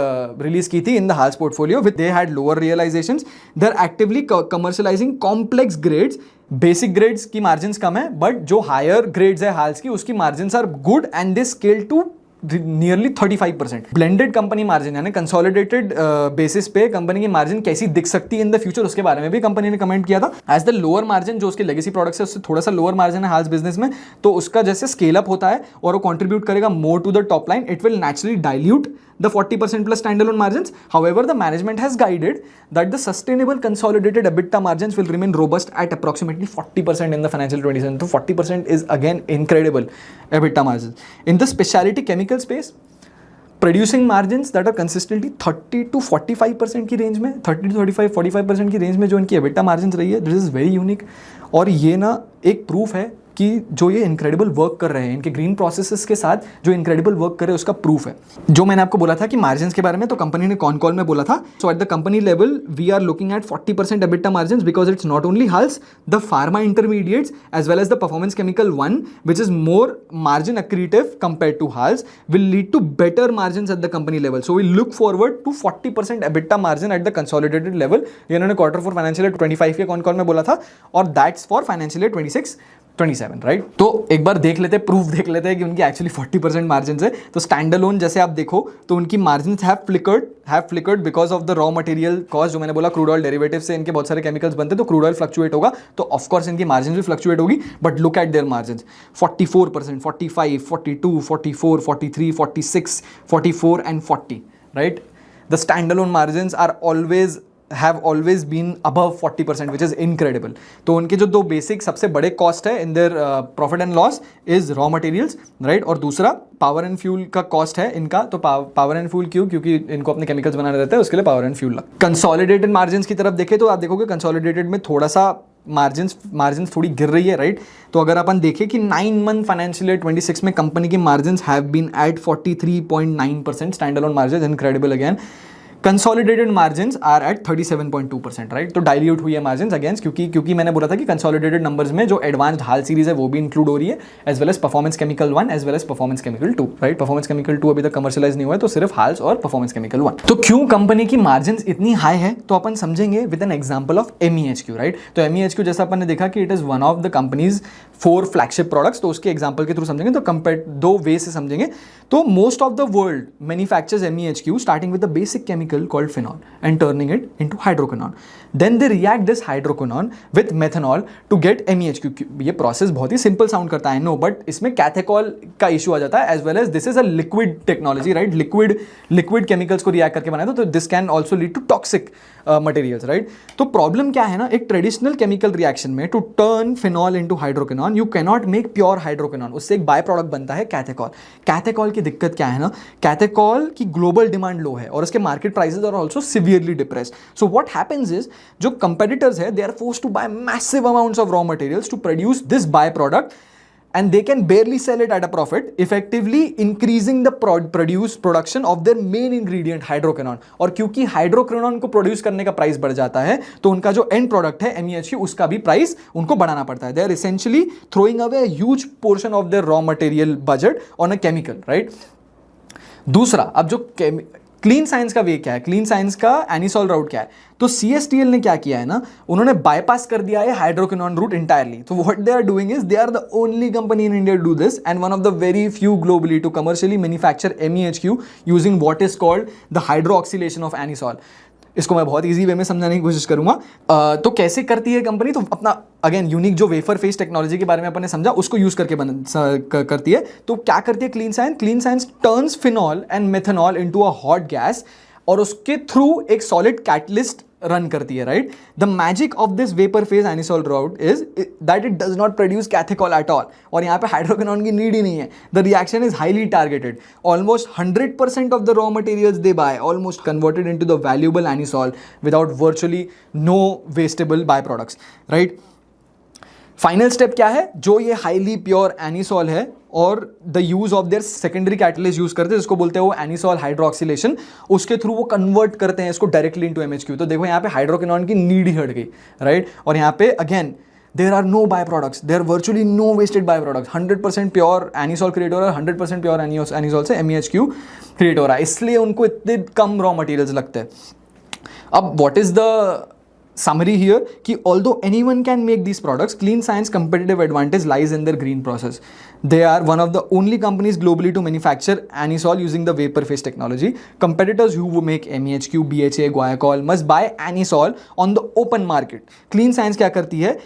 release की थी in the HALS portfolio, with they had lower realizations. They're actively commercializing complex grades. Basic grades की margins कम है, but जो higher grades है HALS की, उसकी margins are good and they scale to nearly 35%। Blended company margin, यानी consolidated basis पे company की margin कैसी दिख सकती है इन द फ्यूचर, उसके बारे में भी कंपनी ने कमेंट किया था। एज द लोअर मार्जिन, जो उसके लेगेसी प्रोडक्ट्स है उससे थोड़ा सा लोअर मार्जिन है हाल्स बिजनेस में, तो उसका जैसे स्केल अप होता है और वो कंट्रीब्यूट करेगा more to the top line, it will naturally dilute the 40% plus standalone margins. However, the management has guided that the sustainable consolidated EBITDA margins will remain robust at approximately 40% in the financial 27. So 40% is again incredible EBITDA margins. In the specialty chemical space, producing margins that are consistently 30 to 45% की range में, 30 to 45% की range में जो इनकी EBITDA margins रही है, this is very unique। और ये ना एक प्रूफ है कि जो ये इनक्रेडिबल वर्क कर रहे हैं, इनके ग्रीन प्रोसेसेस के साथ जो इनक्रेडिबल वर्क कर रहे हैं, उसका प्रूफ है। जो मैंने आपको बोला था कि मार्जिन्स के बारे में, तो कंपनी ने कॉन कॉल में बोला था, so at the company level we are looking at 40% EBITDA margins because it's not only HALS, the pharma intermediates as well as the performance chemical 1 which is more margin accretive compare to HALS will lead to better margins at the company level. So we look forward to 40% EBITDA margin at the consolidated level. ये इन्होंने quarter for financial year 25 के cone call में बोला था, और that's for financial year 26-27, right. तो एक बार देख लेते हैं, प्रूफ देख लेते हैं कि उनकी एक्चुअली 40% मार्जिन है। तो स्टैंड अलोन जैसे आप देखो तो उनकी margin have flickered because of the raw material cost. जो मैंने बोला, क्रूड ऑयल डेरिवेटिव से इनके बहुत सारे केमिकल्स बनते हैं, तो क्रूड ऑयल फ्लक्चुएट होगा, तो ऑफकोर्स इनकी मार्जिन भी फ्लक्चुएट होगी। But look at there margin, 44%, 45, 42, 44, 43, 46, 44 and 40, right? The standalone margins are have always been above 40%, which is incredible। तो उनके जो दो बेसिक सबसे बड़े कॉस्ट है in their profit and loss is raw materials, right, और दूसरा पावर एंड फ्यूल का कॉस्ट है इनका। तो पावर एंड फ्यूल क्योंकि इनको अपने केमिकल्स बनाने रहते हैं, उसके लिए पावर एंड फ्यूल लगा। कंसोलिडेटेड मार्जिन्स की तरफ देखें तो आप देखोगे कंसोलिडेटेड में थोड़ा सा मार्जिन्स थोड़ी गिर रही है, राइट। तो अगर अपन देखें कि 9 मंथ फाइनेंशियल ईयर 26 में कंपनी की margins have been at 43.9% stand alone margin, incredible again. Consolidated margins are at 37.2%, right. तो डाइल्यूट हुई है मार्जिन्स अगेंस्ट, क्योंकि मैंने बोला था कि कंसोलिडेटेड नंबर्स में जो एडवांस्ड हाल सीरीज है वो भी इंक्लूड हो रही है, as well as performance chemical 1 as well as performance chemical 2, right. Performance chemical 2 अभी तक कमर्शियलाइज नहीं हुआ है, तो सिर्फ हाल्स और परफॉर्मेंस केमिकल 1। तो क्यों कंपनी की मार्जिन्स इतनी हाई है, तो अपन समझेंगे with an example of MEHQ, right. तो MEHQ जैसा अपन ने देखा कि it is one of the companies 4 flagship products, तो उसके एग्जांपल के थ्रू समझेंगे। तो कंपेयर 2 वे से समझेंगे। तो most of the world manufactures MEHQ starting with the basic chemical called phenol and turning it into hydroquinone, then they react this hydroquinone with methanol to get MEHQ. ये process बहुत ही simple sound करता है, no, but इसमें कैथेकॉल का issue आ जाता है, as well as this is a liquid technology, right. Liquid chemicals को रिएक्ट करके बनाया तो this can also lead to toxic materials, right. तो प्रॉब्लम क्या है ना, एक ट्रेडिशनल केमिकल रिएक्शन में to turn phenol into hydroquinone you cannot make pure hydroquinone, उससे एक बाय प्रोडक्ट बनता है कैथेकॉल. कैथेकॉल की दिक्कत क्या है ना, कैथेकॉल की ग्लोबल डिमांड लो है और उसके market prices are also severely depressed. So what happens is, जो कंपेटिटर्स है they are forced to buy massive amounts of raw materials to produce this by product and they can barely sell it at a profit, effectively increasing the production of their main ingredient hydroquinone. और क्योंकि हाइड्रोक्विनॉन को produce करने का price बढ़ जाता है तो उनका जो एंड प्रोडक्ट है MEHQ उसका भी प्राइस उनको बढ़ाना पड़ता है. They are essentially throwing away a huge portion of their raw material budget on a chemical, right. दूसरा, अब जो क्लीन साइंस का वे क्या है, क्लीन साइंस का एनिसॉल राउट क्या है, तो CSTL ने क्या किया है ना, उन्होंने बाईपास कर दिया है हाइड्रोक्विनॉन रूट इंटायरली. तो what they are doing is they are the only company in India to do this and one of the very few globally to commercially manufacture MEHQ using what is called the hydroxylation of anisole. इसको मैं बहुत easy way में समझाने की कोशिश करूंगा. तो कैसे करती है कंपनी, तो अपना अगेन यूनिक जो वेफर फेस टेक्नोलॉजी के बारे में अपन ने समझा उसको यूज करके करती है. तो क्या करती है clean Science turns phenol and methanol into a hot gas और उसके थ्रू एक सॉलिड कैटलिस्ट रन करती है, right. The magic of this vapour phase anisole route is that it does not produce catechol at all, और यहाँ पे hydroquinone की need ही नहीं है. The reaction is highly targeted. Almost 100% of the raw materials they buy almost converted into the valuable anisole without virtually no wastable by products, right. Final step क्या है, जो ये हाईली प्योर एनिसॉल है और the use of their secondary catalyst use करते हैं जिसको बोलते हैं वो एनिसॉल हाइड्रोक्सिलेशन, उसके थ्रू वो कन्वर्ट करते हैं इसको डायरेक्टली इनटू MEHQ. तो देखो यहाँ पे हाइड्रोक्विनॉन की नीड ही हट गई, राइट. और यहाँ पे again there are no by products, there virtually no wasted by products. 100% pure anisole create हो रहा है, 100% प्योर एनिसॉल से MEHQ क्रिएट हो रहा है, इसलिए उनको इतने कम रॉ मटेरियल्स लगते हैं. अब what is the summary here कि although anyone can make these products, Clean Science competitive advantage lies in their green process. They are one of the only companies globally to manufacture anisole using the vapor phase technology. Competitors who make MEHQ, BHA, guaiacol must buy anisole on the open market. Clean Science क्या करती है,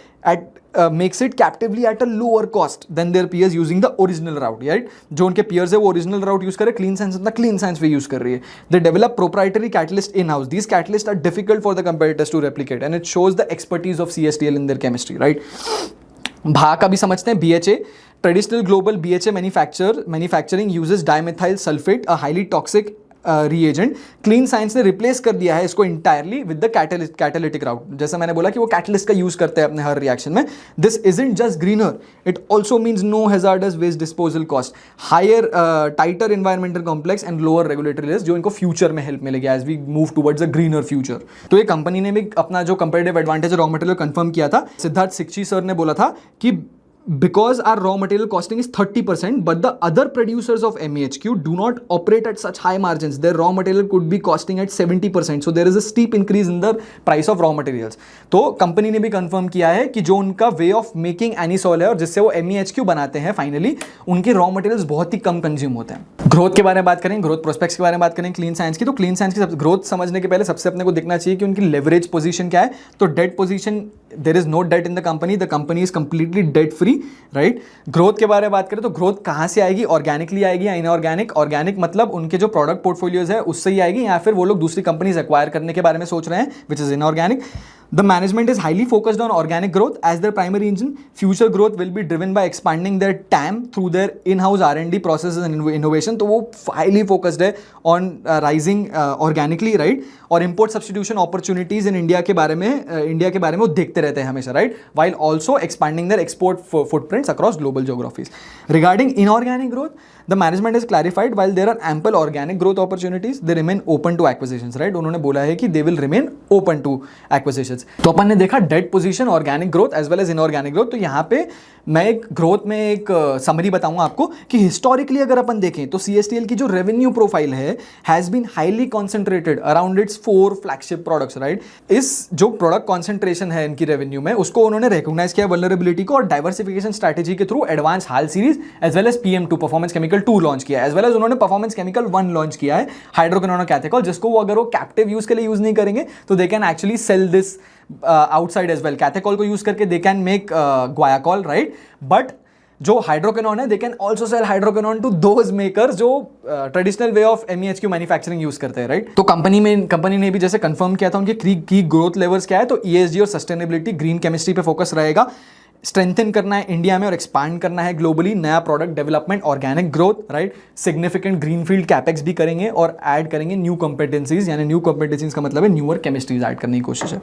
makes it captively at a lower cost than their peers using the original route, right. जो उनके peers है वो original route use करे, Clean Science अपना Clean Science वे use कर रही है. They develop proprietary catalyst in-house. These catalysts are difficult for the competitors to replicate and it shows the expertise of CSTL in their chemistry, right. भा का भी समझते हैं, BHA. Traditional global BHA manufacturing uses dimethyl sulfate, a highly toxic reagent. Clean science ने replace कर दिया है इसको इंटायरली विद द कैटालिटिक राउट. जैसा मैंने बोला कि वो कैटलिस्ट का यूज करते हैं अपने हर रिएक्शन में. This isn't just greener, it also means no hazardous waste disposal cost, higher tighter environmental complex and lower regulatory risk, जो इनको फ्यूचर में हेल्प मिलेगी as we move towards a greener future. तो ये कंपनी ने भी अपना जो competitive advantage raw material confirm किया था. सिद्धार्थ सिक्ची सर ने बोला था कि because our raw material costing is 30%, but the other producers of MEHQ do not operate at such high margins. Their raw material could be costing at 70%. So there is a steep increase in the price of raw materials. तो company ने भी confirm किया है कि जो उनका way of making anisole है और जिससे वो MEHQ बनाते हैं फाइनली, उनके रॉ मटेरियल्स बहुत ही कम कंज्यूम होते हैं. ग्रोथ के बारे में बात करें, ग्रोथ प्रोस्पेक्ट्स के बारे में बात करें क्लीन साइंस की, तो क्लीन साइंस की ग्रोथ समझने के पहले सबसे अपने को देखना चाहिए कि उनकी लेवरेज पोजीशन क्या है. तो debt position, there is no debt in the company is completely debt free, right. Growth के बारे में बात करें तो ग्रोथ कहाँ से आएगी, ऑर्गेनिकली आएगी या इनऑर्गेनिक. ऑर्गेनिक मतलब उनके जो प्रोडक्ट पोर्टफोलियोज है उससे ही आएगी, या फिर वो लोग दूसरी कंपनीज एक्वायर करने के बारे में सोच रहे हैं, which is inorganic. The management is highly focused on organic growth as their primary engine. Future growth will be driven by expanding their TAM through their in-house R&D processes and innovation. तो वो highly focused है on rising organically, right? और import substitution opportunities in India के बारे में वो देखते रहते हैं हमेशा, right? While also expanding their export footprints across global geographies. Regarding inorganic growth, the management has clarified while there are ample organic growth opportunities, they remain open to acquisitions, right? उन्होंने बोला है कि they will remain open to acquisitions. तो अपन ने देखा debt position, organic growth as well as inorganic growth. तो यहाँ पे मैं एक ग्रोथ में एक समरी बताऊंगा आपको कि हिस्टोरिकली अगर अपन देखें तो CSTL की जो रेवेन्यू प्रोफाइल है has been highly concentrated around its 4 flagship products, right. इस जो प्रोडक्ट कॉन्सेंट्रेशन है इनकी रेवेन्यू में, उसको उन्होंने रिकॉग्नाइज किया वल्नरेबिलिटी को, और डाइवर्सिफिकेशन स्ट्रैटेजी के थ्रू एडवांस हाल series as well as PM2 performance chemical chemical 2 launch किया है, एज वेल एज उन्होंने परफॉर्मेंस केमिकल 1 लॉन्च किया है, हाइड्रोक्विनोन और कैथेकॉल, जिसको वो अगर वो कैप्टिव यूज के लिए यूज नहीं करेंगे तो they can actually sell this outside as well. Catechol को यूज करके they can make guaiacol, right, but जो हाइड्रोक्विनोन है they can also sell hydroquinone to those makers जो traditional way of MEHQ manufacturing use करते हैं, right. तो company ने भी जैसे कंफर्म किया था उनके की ग्रोथ लेवल्स क्या है, तो ESG और सस्टेनेबिलिटी, ग्रीन केमिस्ट्री पे फोकस रहेगा, स्ट्रेंथन करना है इंडिया में और एक्सपांड करना है ग्लोबली, नया product development, organic growth, right, significant greenfield capex भी करेंगे और ऐड करेंगे न्यू कॉम्पिटेंसीज, यानी न्यू कॉम्पिटेंसीज का मतलब है न्यूअर केमिस्ट्रीज ऐड करने की कोशिश है।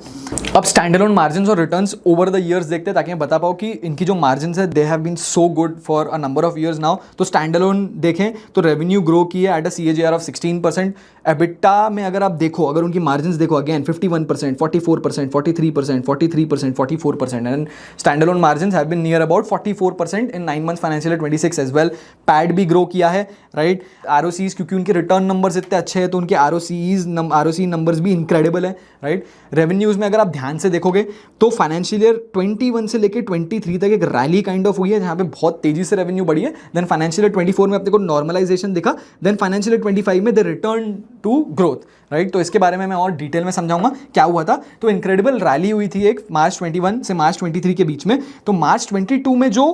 अब स्टैंड अलोन मार्जिन्स और रिटर्न्स ओवर द ईयर्स देखते हैं ताकि मैं बता पाऊँ कि इनकी जो मार्जिन्स है they have been so good for a number of years now. तो स्टैंड अलोन देखें तो रेवेन्यू ग्रो की है at a CAGR of 16%। EBITDA में अगर आप देखो, अगर उनकी मार्जिन्स देखो again 51%, 44%, 43%, 43%, 44%, and standalone margins have been near about 44% in 9 months financial 26 as well. PAT भी ग्रो किया है, राइट। ROCs क्योंकि उनके रिटर्न नंबर्स इतने अच्छे हैं तो उनके ROC नंबर्स भी इनक्रेडिबल है, राइट। रेवेन्यूज में अगर आप ध्यान से देखोगे तो फाइनेंशियल ईयर 21 से लेकर 23 तक एक रैली काइंड ऑफ हुई है जहां पे बहुत तेजी से रेवेन्यू बढ़ी है। देन फाइनेंशियल ईयर 24 में अपने को नॉर्मलाइजेशन दिखा, देन फाइनेंशियल ईयर 25 में दे रिटर्न टू ग्रोथ, राइट। तो इसके बारे में मैं और डिटेल में समझाऊंगा क्या हुआ था। तो इनक्रेडिबल रैली हुई थी एक मार्च 21 से मार्च 23 के बीच में। तो मार्च 22 में जो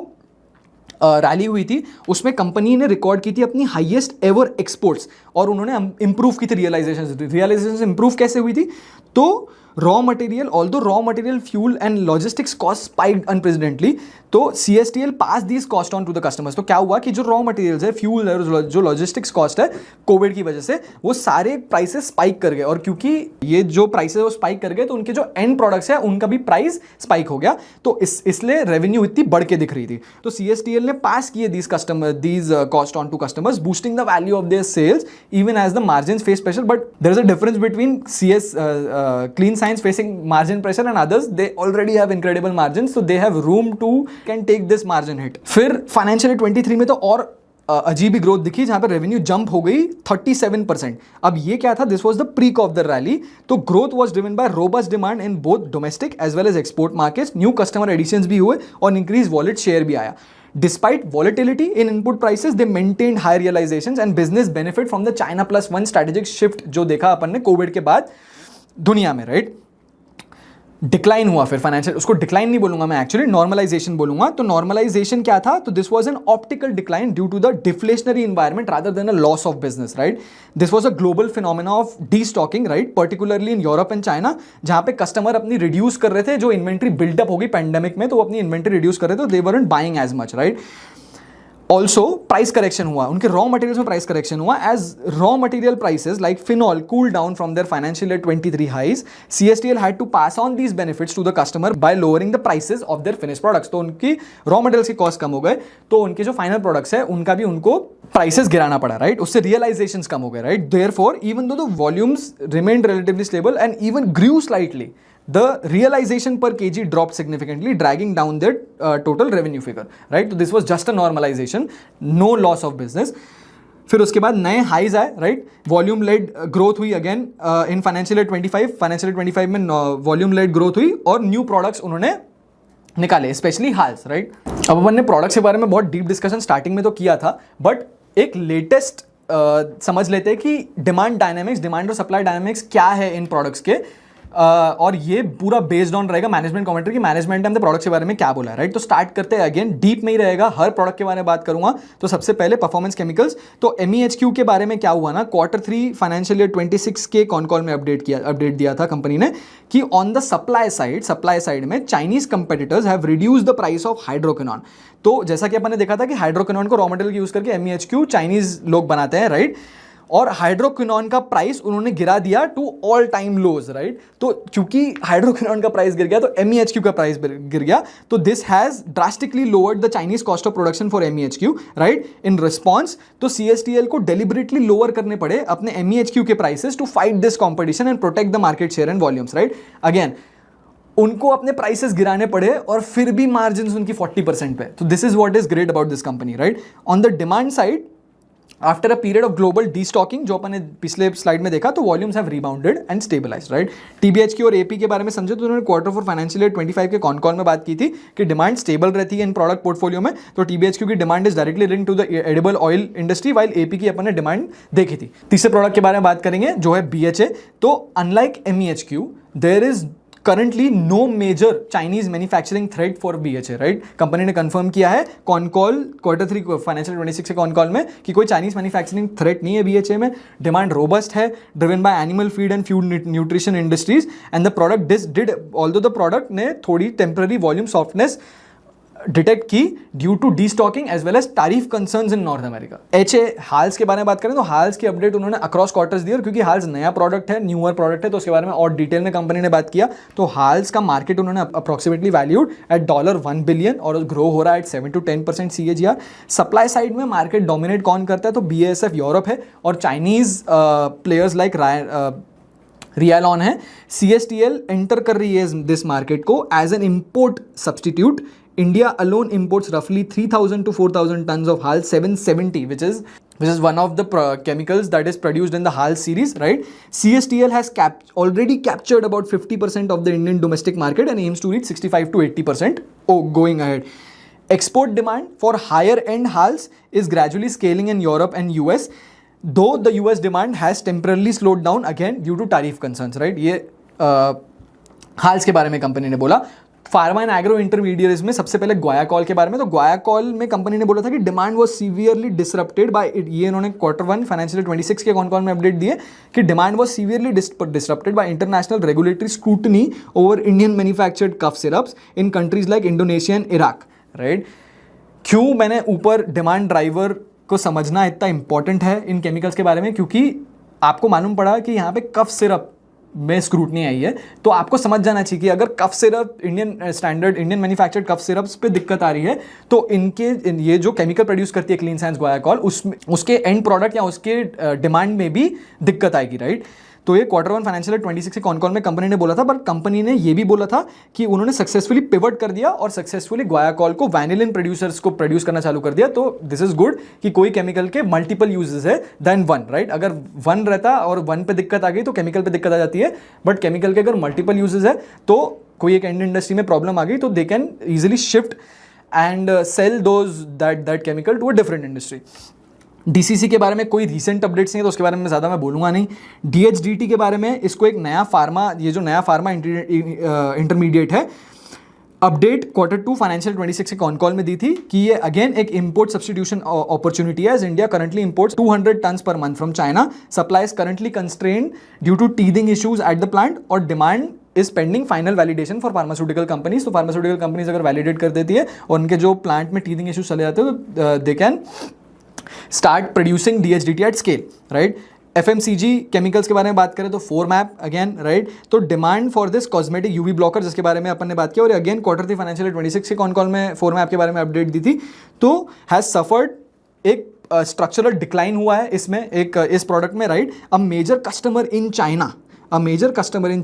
रैली हुई थी उसमें कंपनी ने रिकॉर्ड की थी अपनी हाईएस्ट एवर एक्सपोर्ट्स और उन्होंने इंप्रूव की थी रियलाइजेशन इंप्रूव कैसे हुई थी, तो raw material, although raw material, fuel and logistics cost spiked unprecedentedly, तो CSTL pass these cost on to the customers. तो क्या हुआ कि जो रॉ मटेरियल्स है, फ्यूल है, जो लॉजिस्टिक्स कॉस्ट है, कोविड की वजह से वो सारे प्राइसेस स्पाइक कर गए और क्योंकि ये जो प्राइसेस वो स्पाइक कर गए तो उनके जो एंड प्रोडक्ट्स है उनका भी प्राइस स्पाइक हो गया, तो इसलिए रेवेन्यू इतनी बढ़ के दिख रही थी। तो CSTL ने पास किए these cost on to customers, boosting the value of their sales even as the margins face pressure. But there is a difference between Clean Science facing margin pressure and others, they already have incredible margins, so they have room to can take this margin hit. फिर financial 23 में तो और अजीब ही growth दिखी जहां पर revenue jump हो गई 37%। अब ये क्या था, this was the peak of the rally. तो growth was driven by robust demand in both domestic as well as export markets, new customer additions भी हुए और इंक्रीज वॉलेट शेयर भी आया। Despite volatility in input prices, they maintained high realizations and business benefit from the China Plus One strategic shift जो देखा अपन ने Covid के बाद दुनिया में, राइट। डिक्लाइन हुआ फिर फाइनेंशियल, उसको डिक्लाइन नहीं बोलूंगा मैं, एक्चुअली नॉर्मलाइजेशन बोलूंगा। तो नॉर्मलाइजेशन क्या था, तो this was an optical decline due to the deflationary environment rather than a loss of business, right. This was a global phenomena of destocking, right, particularly in Europe and China, जहां पे customer अपनी reduce कर रहे थे, जो inventory buildup होगी pandemic में तो वो अपनी इन्वेंट्री रिड्यूस कर रहे थे, they weren't buying as much, right. Also price correction हुआ, उनके रॉ मटेरियल्स में प्राइस करेक्शन हुआ as raw material prices like phenol cool down from their financial year 23 highs. CSTL had to pass on these benefits to the customer by lowering the prices of their finish products. तो उनकी raw materials के cost कम हो गए तो उनके जो final products है उनका भी उनको प्राइसेस गिराना पड़ा, राइट। उससे रियलाइजेशंस कम हो गए, राइट। Therefore even though the volumes remained relatively stable and even grew slightly, the realization per kg dropped significantly, dragging down their total revenue figure, right? So this was just a normalization, no loss of business. फिर उसके बाद नए highs आए, right. Volume led growth हुई again in financial year 25, financial year 25 में volume led growth हुई और new products उन्होंने निकाले, स्पेशली हाल्स, राइट। अब अपन ने प्रोडक्ट्स के बारे में बहुत डीप डिस्कशन स्टार्टिंग में तो किया था, बट एक लेटेस्ट समझ लेते हैं कि डिमांड और सप्लाई डायनेमिक्स क्या है इन प्रोडक्ट्स के। और ये पूरा बेस्ड ऑन रहेगा मैनेजमेंट कमेंट्री की मैनेजमेंट ने हमने प्रोडक्ट्स के बारे में क्या बोला है, राइट। तो स्टार्ट करते हैं, अगेन डीप में ही रहेगा, हर प्रोडक्ट के बारे में बात करूंगा। तो सबसे पहले परफॉर्मेंस केमिकल्स, तो MEHQ के बारे में क्या हुआ ना, Q3 फाइनेंशियल ईयर 26 के कॉन कॉल में अपडेट दिया था कंपनी ने कि ऑन द सप्लाई साइड में Chinese competitors have reduced the price of hydroquinone. तो जैसा कि अपन ने देखा था कि हाइड्रोक्विनोन को रॉ मटेरियल यूज करके MEHQ चाइनीज लोग बनाते हैं, राइट। और हाइड्रोक्विनोन का प्राइस उन्होंने गिरा दिया to all time lows, right. तो क्योंकि हाइड्रोक्विनोन का प्राइस गिर गया तो MEHQ का प्राइस गिर गया, तो this has drastically lowered the Chinese cost of production for MEHQ, right. In response तो CSTL को डेलिबरेटली लोअर करने पड़े अपने MEHQ के prices to fight this competition and protect the market share and volumes, right. Again उनको अपने prices गिराने पड़े और फिर भी मार्जिन उनकी 40% पे। तो this is what is great about this company, right. On the demand side after a period of global destocking, जो अपन ने पिछले स्लाइड में देखा, तो volumes have rebounded and stabilised, right. TBHQ और एपी के बारे में समझे तो उन्होंने क्वार्टर फॉर फाइनेंशियल ईयर 25 के कॉन कॉल में बात की थी कि डिमांड स्टेबल रहती है इन प्रोडक्ट पोर्टफोलियो में। तो टीबीएचक्यू की demand is directly linked to the edible oil industry, while AP की अपन ने डिमांड देखी थी। तीसरे प्रोडक्ट के बारे में बात करेंगे जो है बीएचए। तो unlike MEHQ there is currently no major Chinese manufacturing threat for BHA, right? कंपनी ने कंफर्म किया है कॉन कॉल Q3 फाइनेंशियल 26 के कॉन कॉल में कि कोई चाइनीज मैन्युफैक्चरिंग थ्रेट नहीं है BHA में। डिमांड रोबस्ट है, driven by animal feed and food nutrition industries, and the product did although the product ने थोड़ी टेम्पररी वॉल्यूम सॉफ्टनेस डिटेक्ट की due to destocking as well as tariff concerns in North America. HA HALS के बारे में बात करें तो हाल्स की अपडेट उन्होंने अक्रॉस क्वार्टर्स दी, और क्योंकि हाल्स नया प्रोडक्ट है, न्यूअर प्रोडक्ट है, तो उसके बारे में और डिटेल में कंपनी ने बात किया। तो हाल्स का मार्केट उन्होंने अप्रोक्सीमेटली वैल्यूड एट $1 बिलियन और ग्रो हो रहा है at 7 to 10% CAGR। Supply side में मार्केट डोमिनेट कौन करता है, तो BASF यूरोप है और चाइनीज प्लेयर्स लाइक रियालॉन है। CSTL एंटर कर रही है दिस मार्केट को as an import substitute. India alone imports roughly 3,000 to 4,000 tons of HAL 770, which is one of the chemicals that is produced in the HAL series, right? CSTL has already captured about 50% of the Indian domestic market and aims to reach 65 to 80% going ahead. Export demand for higher end HALs is gradually scaling in Europe and US, though the US demand has temporarily slowed down again due to tariff concerns, right? ये HALs के बारे में कंपनी ने बोला। Pharma and agro intermediates में सबसे पहले ग्वायाकॉल के बारे में, तो ग्वायाकॉल में कंपनी ने बोला था कि demand was severely disrupted by it. ये इन्होंने Q1 फाइनेंशियल 26 के कॉन कॉल में अपडेट दिए कि demand was severely disrupted by international regulatory scrutiny over Indian manufactured cough syrups in countries like Indonesia and Iraq, right. क्यों मैंने ऊपर demand driver को समझना इतना इंपॉर्टेंट है इन केमिकल्स के बारे में, क्योंकि आपको मालूम पड़ा कि यहाँ पे कफ सिरप में स्क्रूटनी आई है, तो आपको समझ जाना चाहिए कि अगर cough syrup Indian manufactured cough syrups पे दिक्कत आ रही है, तो ये जो केमिकल प्रोड्यूस करती है क्लीन साइंस ग्वायाकॉल, उसमें उसके एंड प्रोडक्ट या उसके डिमांड में भी दिक्कत आएगी, राइट। तो ये Q1 फाइनेंशियल 26 के कॉन कॉल में कंपनी ने बोला था, पर कंपनी ने ये भी बोला था कि उन्होंने सक्सेसफुली पिवट कर दिया और सक्सेसफुली ग्वायाकॉल को वैनिलिन प्रोड्यूसर्स को प्रोड्यूस करना चालू कर दिया। तो दिस इज गुड कि कोई केमिकल के मल्टीपल यूजेस है देन वन, राइट। अगर वन रहता और वन पे दिक्कत आ गई तो केमिकल पे दिक्कत आ जाती है, बट केमिकल के अगर मल्टीपल यूजेस है तो कोई एक एंड इंडस्ट्री में प्रॉब्लम आ गई तो they can easily shift and sell that chemical to a different industry. DCC के बारे में कोई रीसेंट अपडेट्स नहीं है तो उसके बारे में ज़्यादा मैं बोलूँगा नहीं। DHDT के बारे में, इसको एक नया फार्मा, ये जो नया फार्मा इंटरमीडिएट है, अपडेट Q2 फाइनेंशियल 26 के कॉन कॉल में दी थी कि ये अगेन एक इंपोर्ट सब्सटीट्यूशन अपॉर्चुनिटी है, as India currently imports 200 tonnes per month from China. Supply is currently constrained due to teething issues at the plant और demand is pending final validation for pharmaceutical companies. तो pharmaceutical companies अगर validate कर देती है और उनके जो plant में टीथिंग इश्यूज चले जाते हैं तो they can start producing DHDT at scale, right. FMCG chemicals के बारे में बात करें तो फोरमैप अगेन, राइट। तो demand for this cosmetic UV blocker जिसके बारे में अपन ने बात किया, और अगेन Q3 फाइनेंशियल 26 के कॉन कॉल में फोरमैप के बारे में अपडेट दी थी, तो हैज सफर्ड एक स्ट्रक्चरल डिक्लाइन हुआ है इसमें, इस प्रोडक्ट में, right. A major customer in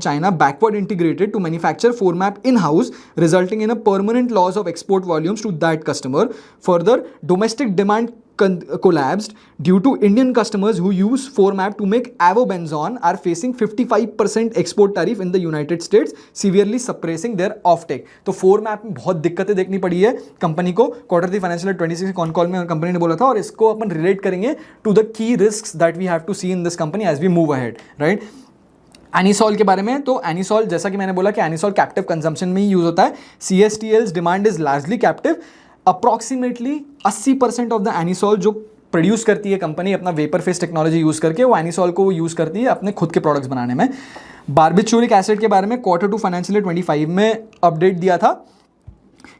China backward integrated to manufacture Formap in-house, resulting in a permanent loss of export volumes to that customer. Further, domestic demand collapsed due to Indian customers who use Formap to make avobenzone are facing 55% export tariff in the United States, severely suppressing their offtake. तो Formap में बहुत दिक्कतें देखनी पड़ी है कंपनी को। Q3 financial 26 con call में कंपनी ने बोला था, और इसको अपन रिलेट करेंगे to the key risks that we have to see in this company as we move ahead, right. Anisole के बारे में, तो एनिसॉल जैसा कि मैंने बोला कि एनिसॉल कैप्टिव कंजम्पशन में ही यूज होता है। CSTL's demand is largely captive. Approximately 80% of the anisole जो प्रोड्यूस करती है कंपनी अपना वेपर फेस टेक्नोलॉजी यूज करके, वो एनिसॉल को यूज करती है अपने खुद के प्रोडक्ट्स बनाने में। बार्बिट्यूरिक एसिड के बारे में Q2 फाइनेंशियल 25 में अपडेट दिया था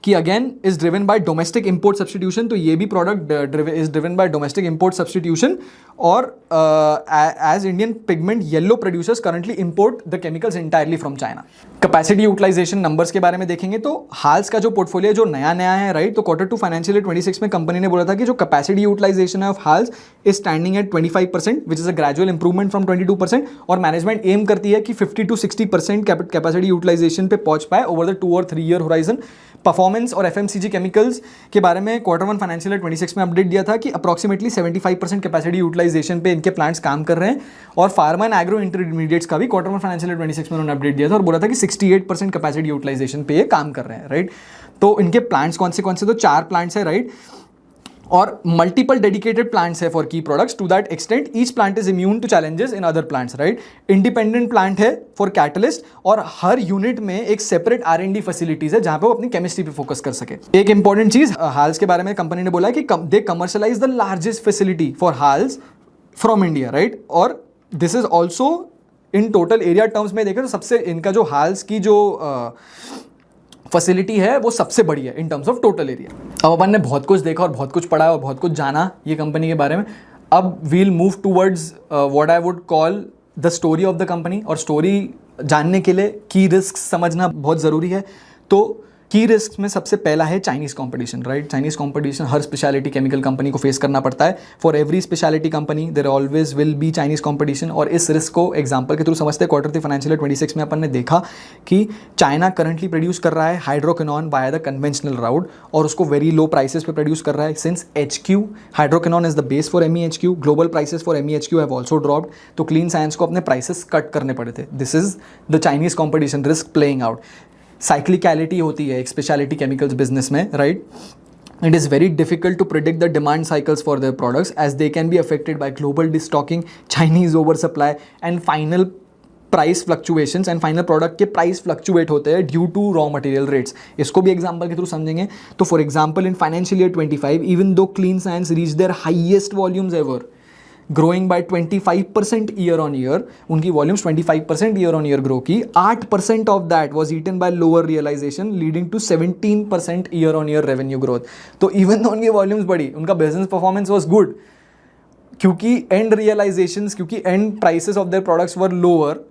कि again is driven by domestic import substitution. तो ये भी product is driven by domestic import substitution, और as Indian pigment yellow producers currently import the chemicals entirely from China. Capacity utilisation numbers के बारे में देखेंगे तो हाल्स का जो पोर्टफोलियो जो नया है, राइट। तो Q2 फाइनेंशियल 26 में कंपनी ने बोला था कि जो capacity utilisation of HALS is standing at 25%, which is a gradual improvement from 22%, और मैनेजमेंट एम करती है कि 50 to 60% कैपेसिटी यूटिलाइजेशन पे पहुंच पाए over the 2 or 3 year horizon. Performance और एफएमसीजी केमिकल्स के बारे में Q1 फाइनेंशियल ईयर 26 में अपडेट दिया था कि अप्रॉक्सीमेटली 75% कैपेसिटी यूटिलाइजेशन पे इनके प्लांट्स काम कर रहे हैं। और फार्मा एंड एग्रो इंटरमीडिएट्स का भी Q1 फाइनेंशियल ईयर 26 में उन्होंने अपडेट दिया था और बोला था कि 68% कैपेसिटी यूटिलाइजेशन पे ये काम कर रहे हैं, राइट। तो इनके प्लांट्स कौन से तो 4 प्लांट्स है, राइट, और मल्टीपल डेडिकेटेड प्लांट्स है for key products. To that extent each plant is immune to challenges in other plants, right. Independent plant है फॉर कैटलिस्ट और हर यूनिट में एक सेपरेट R&D फैसिलिटीज है जहां पे वो अपनी केमिस्ट्री पे फोकस कर सके। एक इंपॉर्टेंट चीज हाल्स के बारे में कंपनी ने बोला है कि they commercialise the largest facility for HALS from India, right. और this is also in total area terms में देखें तो सबसे इनका जो हाल्स की जो फैसिलिटी है वो सबसे बड़ी है in terms of total area. अब अपन ने बहुत कुछ देखा और बहुत कुछ पढ़ा और बहुत कुछ जाना ये कंपनी के बारे में। अब we'll move towards what I would call the story of the company. और स्टोरी जानने के लिए की रिस्क समझना बहुत ज़रूरी है। तो की रिस्क में सबसे पहला है Chinese competition, right. Chinese competition हर स्पेशलिटी केमिकल कंपनी को फेस करना पड़ता है। For every speciality company there always will be Chinese competition. और इस रिस्क को एग्जांपल के थ्रू समझते हैं। Q3 फाइनेंशियल ईयर 26 में अपन ने देखा कि चाइना करंटली प्रोड्यूस कर रहा है hydroquinone by the conventional route और उसको वेरी लो प्राइसेस पे प्रोड्यूस कर रहा है। Since HQ hydroquinone is the base for MEHQ, global prices for MEHQ have also dropped. तो क्लीन साइंस को अपने प्राइसेस कट करने पड़े थे। This is the Chinese competition risk playing out. Cyclicality होती है एक स्पेशलिटी केमिकल्स बिजनेस में, right. It is very difficult to predict the demand cycles for their products as they can be affected by global destocking, Chinese oversupply and final price fluctuations and final product के price fluctuate होते हैं due to raw material rates. इसको भी example के through समझेंगे। तो for example in financial year 25 even though Clean Science reach their highest volumes ever growing by 25% year on year, उनकी volumes 25% year on year grow की। 8% of that was eaten by lower realisation leading to 17% year on year revenue growth. तो even though उनकी volumes बढ़ी, उनका business performance was good क्योंकि and realisations, क्योंकि and prices of their products were lower.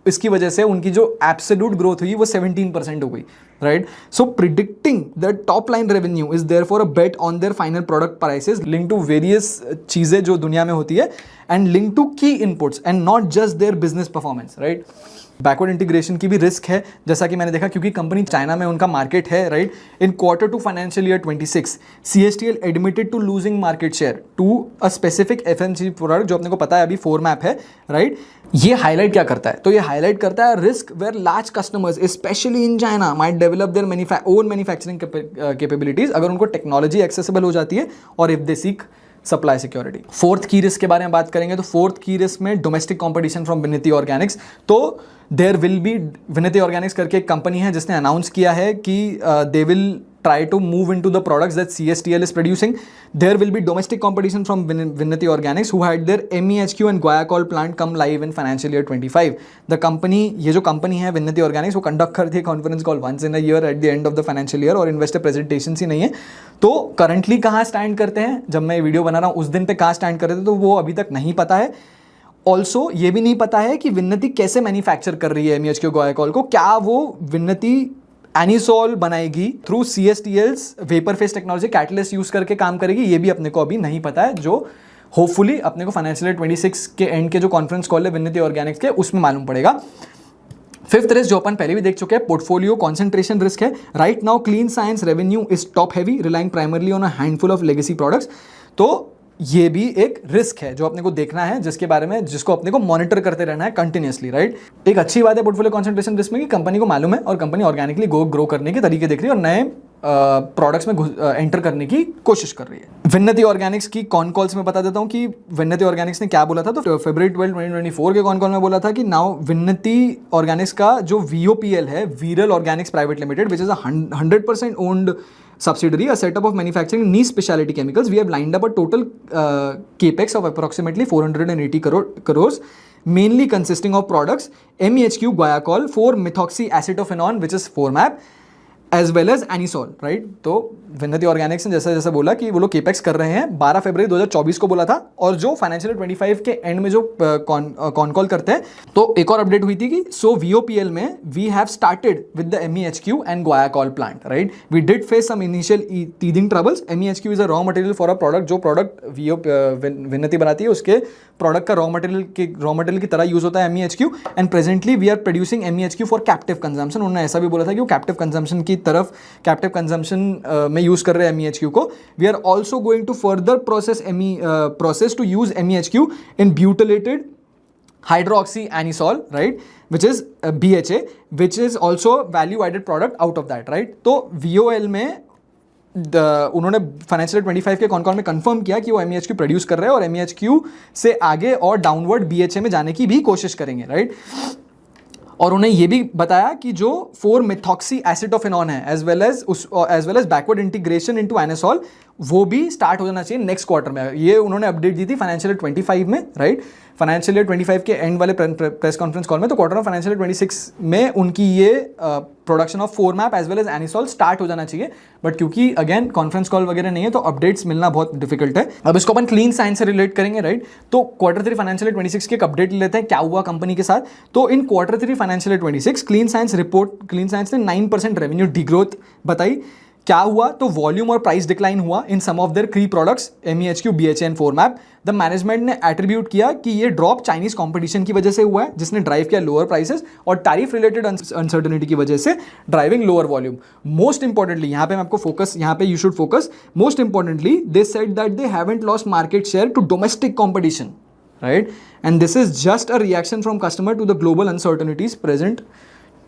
इसकी वजह से उनकी जो एब्सोल्यूट ग्रोथ हुई वो 17% हो गई, राइट। So predicting the top line revenue is therefore a bet on their final product prices link to various चीज़ें जो दुनिया में होती है and link to key inputs and not just their business performance, right. Backward integration की भी risk है जैसा कि मैंने देखा क्योंकि कंपनी चाइना में उनका मार्केट है, right. In Q2 financial year 26 CSTL admitted to losing market share to a specific FMCG product जो अपने को पता है अभी फोरमैप है, राइट। ये हाईलाइट क्या करता है? तो ये हाईलाइट करता है risk where large customers specially in China might develop their own manufacturing capabilities अगर उनको टेक्नोलॉजी एक्सेसिबल हो जाती है और if they seek supply security. Fourth की रिस्क के बारे में बात करेंगे तो फोर्थ की रिस्क में domestic competition from Vinati Organics. तो there will be, Vinati Organics करके एक कंपनी है जिसने अनाउंस किया है कि they will try to move into the products that CSTL is producing. There will be domestic competition from Vinnati Organics who had their MEHQ and Guaiacol plant come live in financial year 25. The company, ये जो company है Vinnati Organics वो conduct करती है conference call once in a year at the end of the financial year और investor presentation ही नहीं है। तो करंटली कहाँ स्टैंड करते हैं, जब मैं वीडियो बना रहा हूँ उस दिन पे कहाँ स्टैंड कर रहे थे तो वो अभी तक नहीं पता है। ऑल्सो ये भी नहीं पता है कि विन्नति कैसे मैन्युफैक्चर कर रही है MEHQ Guaiacol को, क्या वो विन्नति एनिसोल बनाएगी through CSTL's vapour phase technology catalyst use करके काम करेगी, ये भी अपने को अभी नहीं पता है, जो होपफुली अपने को फाइनेंशियल ईयर 26 के एंड के जो कॉन्फ्रेंस कॉल है विन्नति ऑर्गेनिक्स के उसमें मालूम पड़ेगा। फिफ्थ रिस्क जो अपन पहले भी देख चुके हैं पोर्टफोलियो कॉन्सेंट्रेशन रिस्क है। Right now clean science revenue is top heavy relying primarily on a handful of legacy products. तो ये भी एक रिस्क है जो अपने को देखना है, जिसके बारे में जिसको अपने को मॉनिटर करते रहना है कंटिन्यूअसली, राइट। एक अच्छी बात है पोर्टफोलियो कॉन्सेंट्रेशन रिस्क में कि कंपनी को मालूम है और कंपनी ऑर्गेनिकली ग्रो करने के तरीके देख रही है और नए प्रोडक्ट्स में एंटर करने की कोशिश कर रही है। विन्नति ऑर्गेनिक्स की कॉन कॉल्स में बता देता हूँ कि विन्नति ऑर्गेनिक्स ने क्या बोला था। तो फरवरी 12, 2024 के कॉन कॉल में बोला था कि नाउ विन्नति ऑर्गेनिक्स का जो VOPL है, वीरल Organics private limited, which is 100% owned subsidiary, a setup of manufacturing niche specialty chemicals. We have lined up a total capex of approximately 480 crores, mainly consisting of products MEHQ Guaiacol, 4-methoxyacetophenone, which is Formap, as well as Anisol, right? तो विन्नति Organics ने जैसा जैसा बोला कि वो लोग capex कर रहे हैं 12 फरवरी 2024 को बोला था और जो फाइनेंशियल 25 के एंड में जो कॉन कॉल करते हैं तो एक और अपडेट हुई थी कि सो VOPL में we have started with the MEHQ and Guaiacol plant, right. We did face some initial teething troubles. MEHQ is a raw material for a product, जो प्रोडक्ट विन्नति बनाती है उसके प्रोडक्ट का रॉ मटेरियल की तरह use होता है MEHQ and presently we are producing MEHQ for captive consumption. उन्होंने ऐसा भी बोला था कि वो कैप्टिव कंजम्पशन की तरफ कैप्टिव कंजम्पशन में यूज़ कर रहे हैं MEHQ को. We are also going to further process to use MEHQ in butylated hydroxy anisole, right, which is BHA, which is also value added product out of that, right. तो VOL में उन्होंने financial 25 के cone में confirm किया कि वो MEHQ produce कर रहे हैं और MEHQ से आगे और डाउनवर्ड BHA में जाने की भी कोशिश करेंगे, राइट. और उन्हें ये भी बताया कि जो 4-methoxy एसिटोफेनॉन है as well as backward integration into anisole वो भी स्टार्ट हो जाना चाहिए नेक्स्ट क्वार्टर में. ये उन्होंने अपडेट दी थी फाइनेंशियल 25 में, राइट. फाइनेंशियल 25 के एंड वाले प्रेस कॉन्फ्रेंस कॉल में. तो क्वार्टर ऑफ फाइनेंशियल 26 में उनकी ये production of 4-MAP as well as anisole start हो जाना चाहिए. बट क्योंकि अगेन कॉन्फ्रेंस कॉल वगैरह नहीं है तो अपडेट्स मिलना बहुत डिफिकल्ट है. अब इसको अपन क्लीन साइंस से रिलेट करेंगे, राइट. तो क्वार्टर 3 फाइनेंशियल 26 की एक अपडेट ले लेते हैं क्या हुआ कंपनी के साथ. तो इन क्वार्टर 3 फाइनेंशियल 26 क्लीन साइंस ने 9% रेवेन्यू डिग्रोथ बताई. क्या हुआ, तो वॉल्यूम और प्राइस डिक्लाइन हुआ इन सम ऑफ देयर की products MEHQ, BHA and 4-MAP. The management ने एट्रीब्यूट किया कि ये ड्रॉप चाइनीज कंपटीशन की वजह से हुआ है जिसने ड्राइव किया लोअर प्राइसेस और टैरिफ रिलेटेड अनसर्टेनिटी की वजह से driving lower volume. Most importantly यहाँ पे मैं आपको फोकस, यहाँ पे you should focus. Most importantly they said that they haven't lost market share to domestic competition, right. And this is just a reaction from customer to the global uncertainties present,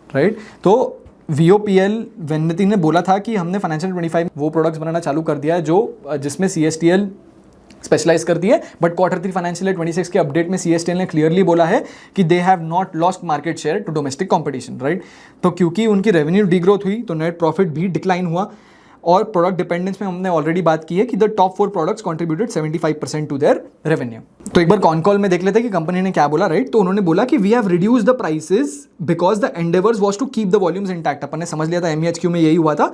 right. तो VOPL Vinati ने बोला था कि हमने financial 25 वो products बनाना चालू कर दिया है जो जिसमें CSTL स्पेशलाइज करती है. बट क्वार्टर 3 फाइनेंशियल 26 के अपडेट में CSTL ने क्लियरली बोला है कि they have not lost market share to domestic competition, right. तो क्योंकि उनकी रेवेन्यू डिग्रोथ हुई तो नेट प्रॉफिट भी डिक्लाइन हुआ. और प्रोडक्ट डिपेंडेंस में हमने ऑलरेडी बात की है कि the top 4 products contributed 75% to their revenue. तो एक बार कॉन कॉल में देख लेते हैं कि कंपनी ने क्या बोला, राइट. तो उन्होंने बोला कि we have reduce the prices because the endeavours was to keep the volumes intact. अपन ने समझ लिया था MEHQ में यही हुआ था.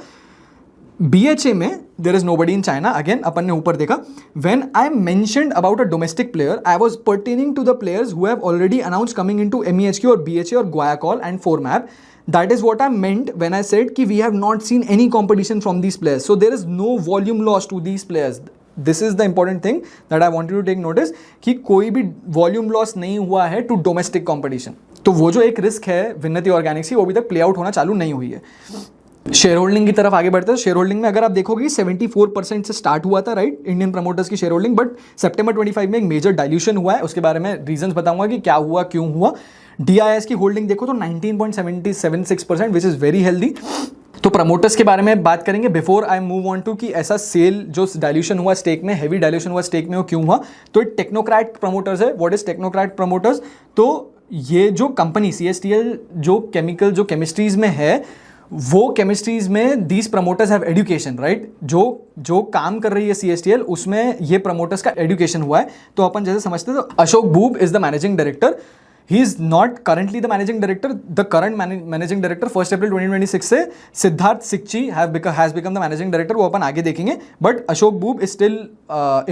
BHA में there is nobody in China. Again अपन ने ऊपर देखा when I mentioned about a domestic player I was pertaining to the players who have already announced coming into MEHQ और BHA और Guaiacol and 4-MAP. That is what I meant when I said कि we have not seen any competition from these players. So there is no volume loss to these players. This is the important thing that I want you to take notice कि कोई भी volume loss नहीं हुआ है to domestic competition. तो वो जो एक रिस्क है विन्नति ऑर्गेनिक्स की वो अभी तक प्ले आउट होना चालू नहीं हुई है. शेयर होल्डिंग की तरफ आगे बढ़ते हैं. शेयर होल्डिंग में अगर आप देखोगे 74% से स्टार्ट हुआ था, राइट, इंडियन प्रमोटर्स की शेयर होल्डिंग. बट सितंबर 25 में एक मेजर डाइल्यूशन हुआ है. उसके बारे में रीजंस बताऊंगा कि क्या हुआ, क्यों हुआ. DIS की होल्डिंग देखो तो 19.76% विच इज वेरी हेल्दी. तो प्रमोटर्स के बारे में बात करेंगे before I move on to कि ऐसा सेल जो डाइल्यूशन हुआ स्टेक में, हेवी डाइल्यूशन हुआ स्टेक में, वो क्यों हुआ. तो टेक्नोक्रेट प्रमोटर्स है. What is technocrat promoters. तो ये जो कंपनी CSTL जो केमिस्ट्रीज में है वो केमिस्ट्रीज में these promoters have education, right. जो काम कर रही है CSTL उसमें ये प्रमोटर्स का एजुकेशन हुआ है. तो अपन जैसे समझते हैं तो Ashok boob is the managing director. He is not currently the managing director. The current managing director 1 April 2026 से Siddharth सिक्ची has become the managing director. वो अपन आगे देखेंगे. But Ashok Boob is still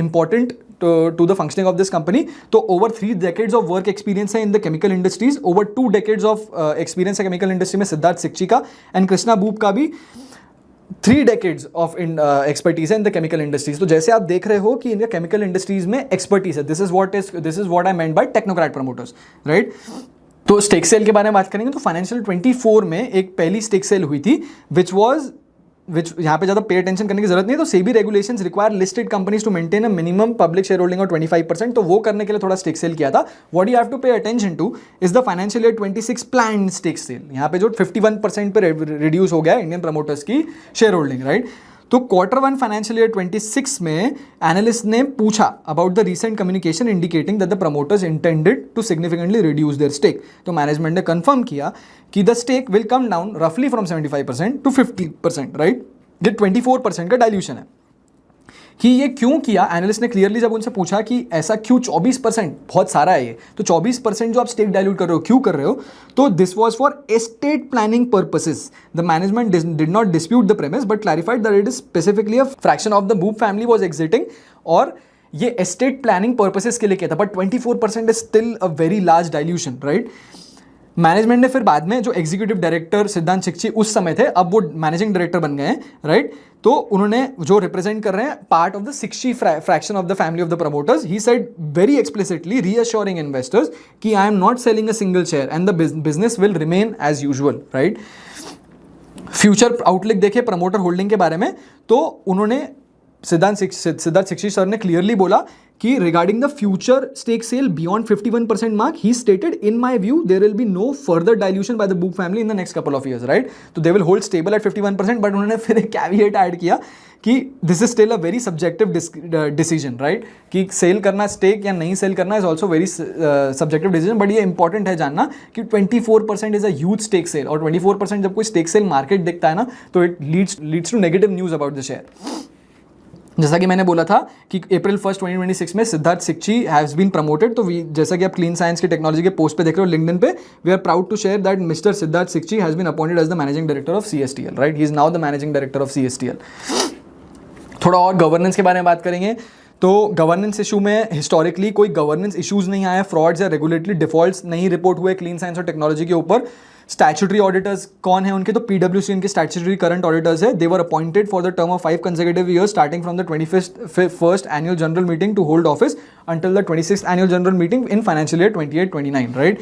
important to the functioning of this company. तो over 3 decades of work experience है in the chemical industries. Over 2 decades of experience है chemical industry में सिद्धार्थ सिक्ची का. And Krishna boob का भी 3 decades of expertise है in the chemical industries. तो जैसे आप देख रहे हो कि इनका chemical industries में expertise है. This is what I meant by technocrat promoters, right? तो स्टेक सेल के बारे में बात करेंगे तो फाइनेंशियल 24 में एक पहली स्टेक सेल हुई थी विच यहाँ पे ज़्यादा पे अटेंशन करने की जरूरत नहीं है. तो SEBI regulations require listed companies to maintain a minimum public shareholding of 25%. तो वो करने के लिए थोड़ा स्टेक सेल किया था. What you have to pay attention to is the financial year 26 planned stake sale. यहाँ पे जो 51% पे रिड्यूस हो गया इंडियन प्रमोटर्स की शेयर होल्डिंग, राइट. तो क्वार्टर 1 फाइनेंशियल ईयर 26 में एनालिस्ट ने पूछा about the recent communication indicating that the promoters intended to significantly reduce their stake. तो मैनेजमेंट ने कंफर्म किया कि the stake will come down रफली फ्रॉम 75% टू 50%, राइट. ये 24% का डाइल्यूशन है. कि ये क्यों किया, एनालिस्ट ने क्लियरली जब उनसे पूछा कि ऐसा क्यों 24%, बहुत सारा है ये, तो 24% जो आप स्टेक डाइल्यूट कर रहे हो क्यों कर रहे हो. तो this was for estate planning purposes. The management did not dispute the premise but clarified that it is specifically a fraction of the boob family was exiting और ये एस्टेट प्लानिंग पर्पसेस के लिए किया था. But 24% is still a very large dilution, right. Management ने फिर बाद में जो एग्जीक्यूटिव डायरेक्टर सिद्धांत सिक्ची उस समय थे, अब वो मैनेजिंग डायरेक्टर बन गए हैं, राइट. तो उन्होंने जो रिप्रेजेंट कर रहे हैं part of the Sikchi fraction of the family of the promoters. He said very explicitly reassuring investors कि I am not selling a single share and the business will remain as usual, right. Future outlook देखे promoter holding के बारे में, तो उन्होंने Siddharth Sikchi sir ने clearly बोला कि regarding the future stake sale beyond 51% mark, he stated in my view there will be no further dilution by the Boob family in the next couple of years, right. तो they will hold stable at 51%, but उन्होंने फिर एक caveat add किया कि this is still a very subjective decision, right, कि sale करना stake या नहीं सेल करना is also very subjective decision. But ये इंपॉर्टेंट है जानना कि 24% is a huge stake sale, और 24% जब कोई स्टेक सेल मार्केट दिखता है ना, तो it leads to negative news about the share. जैसा कि मैंने बोला था कि अप्रैल 1, 2026 में Siddharth Sikchi has been promoted. तो जैसा कि आप क्लीन साइंस की टेक्नोलॉजी के पोस्ट पे देख रहे हो लिंक्डइन पे, we are proud to share that mister Siddharth Sikchi has been appointed as the managing director of CSTL, राइट. He is now the managing director of CSTL. थोड़ा और गवर्नेंस के बारे में बात करेंगे. तो गवर्नेंस इशू में हिस्टोरिकली कोई गवर्नेंस इशूज़ नहीं आया, फ्रॉड्स या रेगुलेटरी डिफॉल्ट्स नहीं रिपोर्ट हुए क्लीन साइंस और टेक्नोलॉजी के ऊपर. स्टैट्यूटरी ऑडिटर्स कौन है उनके, तो PwC इनके स्टैट्यूटरी करंट ऑडिटर्स है. They were appointed for the term of 5 consecutive years starting from the 21st annual general meeting to hold office until the 26th annual general meeting in financial year 28-29, right.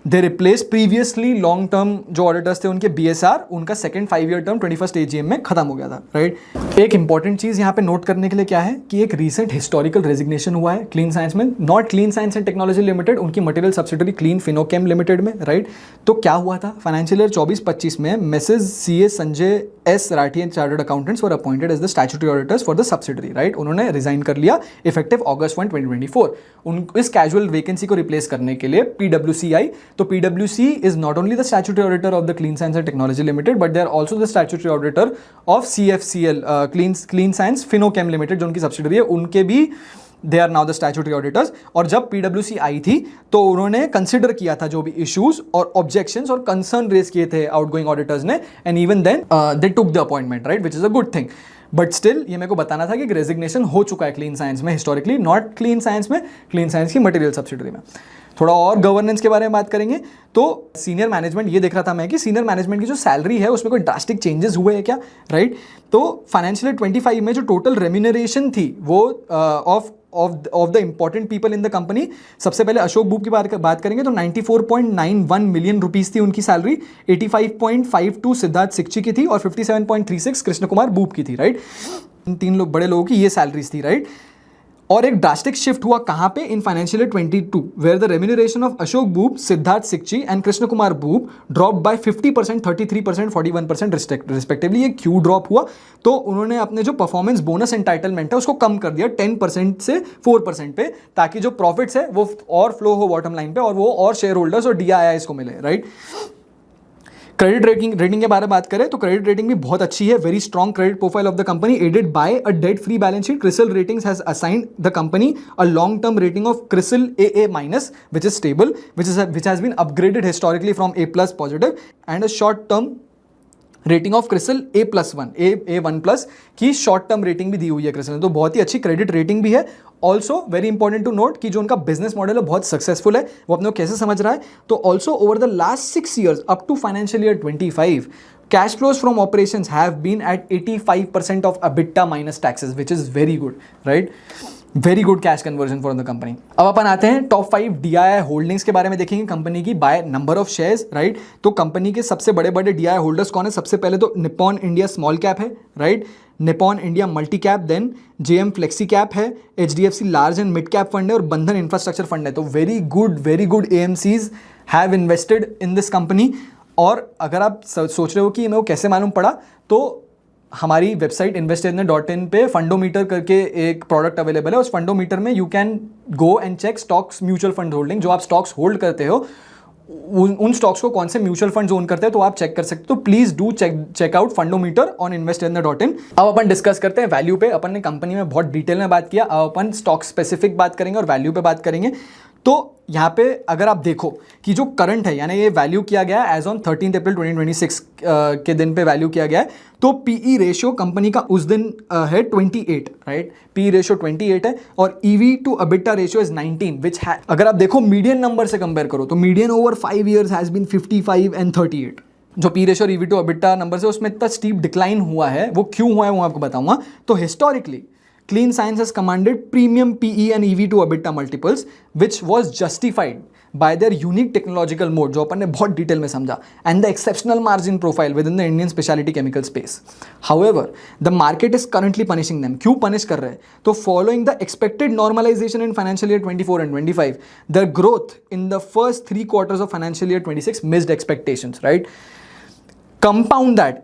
They replace previously long term जो auditors थे उनके BSR, उनका second 5-year term 21st AGM में खत्म हो गया था, right. एक इंपॉर्टेंट चीज़ यहाँ पे नोट करने के लिए क्या है कि एक रिसेंट हिस्टोरिकल रेजिग्नेशन हुआ है क्लीन साइंस में, not clean science and technology limited, उनकी material subsidiary clean Finochem limited में, राइट. तो क्या हुआ था फाइनेंशियल ईयर 24-25 में Mrs CA Sanjay S Rathi and chartered accountants were appointed as the statutory auditors for the subsidiary, right. उन्होंने resign कर लिया इफेक्टिव August 1, 2024. इस कैजुअल वैकेंसी को रिप्लेस करने के लिए PwC आई. तो PwC is not only the statutory auditor of the Clean Science and Technology Limited, but they are also the statutory auditor of CFCL, Clean Science Finochem Limited, जो उनकी subsidiary है, उनके भी they are now the statutory auditors. और जब PwC आई थी तो उन्होंने कंसिडर किया था जो भी इश्यूज और ऑब्जेक्शंस और कंसर्न रेज किए थे आउटगोइंग ऑडिटर्स ने, and even then they took the appointment, right, which is a good thing. But still ये मेरे को बताना था कि रेजिग्नेशन हो चुका है क्लीन साइंस में हिस्टोरिकली, नॉट क्लीन साइंस में, क्लीन साइंस की मटेरियल सब्सिडरी में. थोड़ा और गवर्नेंस के बारे में बात करेंगे. तो सीनियर मैनेजमेंट, ये देख रहा था मैं कि सीनियर मैनेजमेंट की जो सैलरी है उसमें कोई ड्रास्टिक चेंजेस हुए हैं क्या, राइट. तो फाइनेंशियल ईयर 25 में जो टोटल रेम्यूनरेशन थी वो of the important people in the company, सबसे पहले अशोक बूब की बात करेंगे तो 94.91 मिलियन रुपीस थी उनकी सैलरी, 85.52 सिद्धार्थ शिक्षी की थी और 57.36 कृष्ण कुमार बूब की थी, राइट. इन 3 बड़े लोगों की ये सैलरीज थी, राइट. और एक ड्रास्टिक शिफ्ट हुआ कहां पे, in financial year 22, where the remuneration of Ashok Boob, Siddharth Sikchi and Krishna Kumar Boob drop by 50%, 33%, 41% respectively. ये क्यों ड्रॉप हुआ, तो उन्होंने अपने जो परफॉर्मेंस बोनस एंटाइटलमेंट है उसको कम कर दिया 10% से 4% पे, ताकि जो प्रॉफिट्स है वो और फ्लो हो बॉटम लाइन पे और वो और शेयर होल्डर्स और DIIs को मिले, राइट. क्रेडिट रेटिंग के बारे में बात करें तो क्रेडिट रेटिंग भी बहुत अच्छी है. Very strong credit profile of the company aided by a debt free balance sheet. CRISIL ratings has assigned the company a long term rating of CRISIL AA- which is stable, which has been upgraded historically from A+ positive, and a short term rating of CRISIL A+1 की short term rating भी दी हुई है क्रिसिल ने. तो बहुत ही अच्छी credit rating भी है. Also very important to note कि जो उनका बिजनेस मॉडल है बहुत सक्सेसफुल है, वो अपने को कैसे समझ रहा है. तो also over the last 6 years up to financial year 25, cash flows from operations have been at 85% of EBITDA minus taxes, which is very good, right. Very good cash conversion for the company. अब अपन आते हैं top 5 DII holdings के बारे में देखेंगे company की by number of shares, right. तो company के सबसे बड़े बड़े DII होल्डर्स कौन है, सबसे पहले तो निप्पॉन इंडिया स्मॉल कैप है, right. Nippon India multi cap, then JM flexi cap है, HDFC large and mid cap fund है और बंधन इंफ्रास्ट्रक्चर फंड है. तो very good AMCs have invested in this company. और अगर आप सोच रहे हो कि मेरे को कैसे मालूम पड़ा, तो हमारी वेबसाइट investindia.in पे फंडोमीटर करके एक प्रोडक्ट अवेलेबल है. उस फंडोमीटर में you can go and check stocks mutual fund holding. जो आप स्टॉक्स होल्ड करते हो उन स्टॉक्स को कौन से म्यूचुअल फंड ओन करते हैं तो आप चेक कर सकते हो. Please do check out Fundometer on investindia.in. अब अपन डिस्कस करते हैं वैल्यू पे. अपन ने कंपनी में बहुत डिटेल में बात किया, अब अपन स्टॉक स्पेसिफिक बात करेंगे और वैल्यू पे बात करेंगे. तो यहाँ पे अगर आप देखो कि जो करंट है, यानी ये वैल्यू किया गया एज ऑन 13 अप्रैल 2026 के दिन पे वैल्यू किया गया है. तो PE रेशियो कंपनी का उस दिन है 28, राइट. PE रेशियो 28 है और EV to EBITDA ratio is 19, which है, अगर आप देखो मीडियन नंबर से कंपेयर करो तो median over 5 years has been 55 and 38. जो PE रेशियो और EV टू EBITDA नंबर से उसमें इतना स्टीप डिक्लाइन हुआ है, वो क्यों हुआ है वो आपको बताऊंगा. तो historically Clean Science has commanded premium PE and EV to EBITDA multiples, which was justified by their unique technological moat, जो अपन ने बहुत डिटेल में समझा, and the exceptional margin profile within the Indian speciality chemical space. However the market is currently punishing them. क्यों punish कर रहे हैं? तो following the expected normalisation in financial year 24 and 25, the growth in the first 3 quarters of financial year 26 missed expectations, right. Compound that,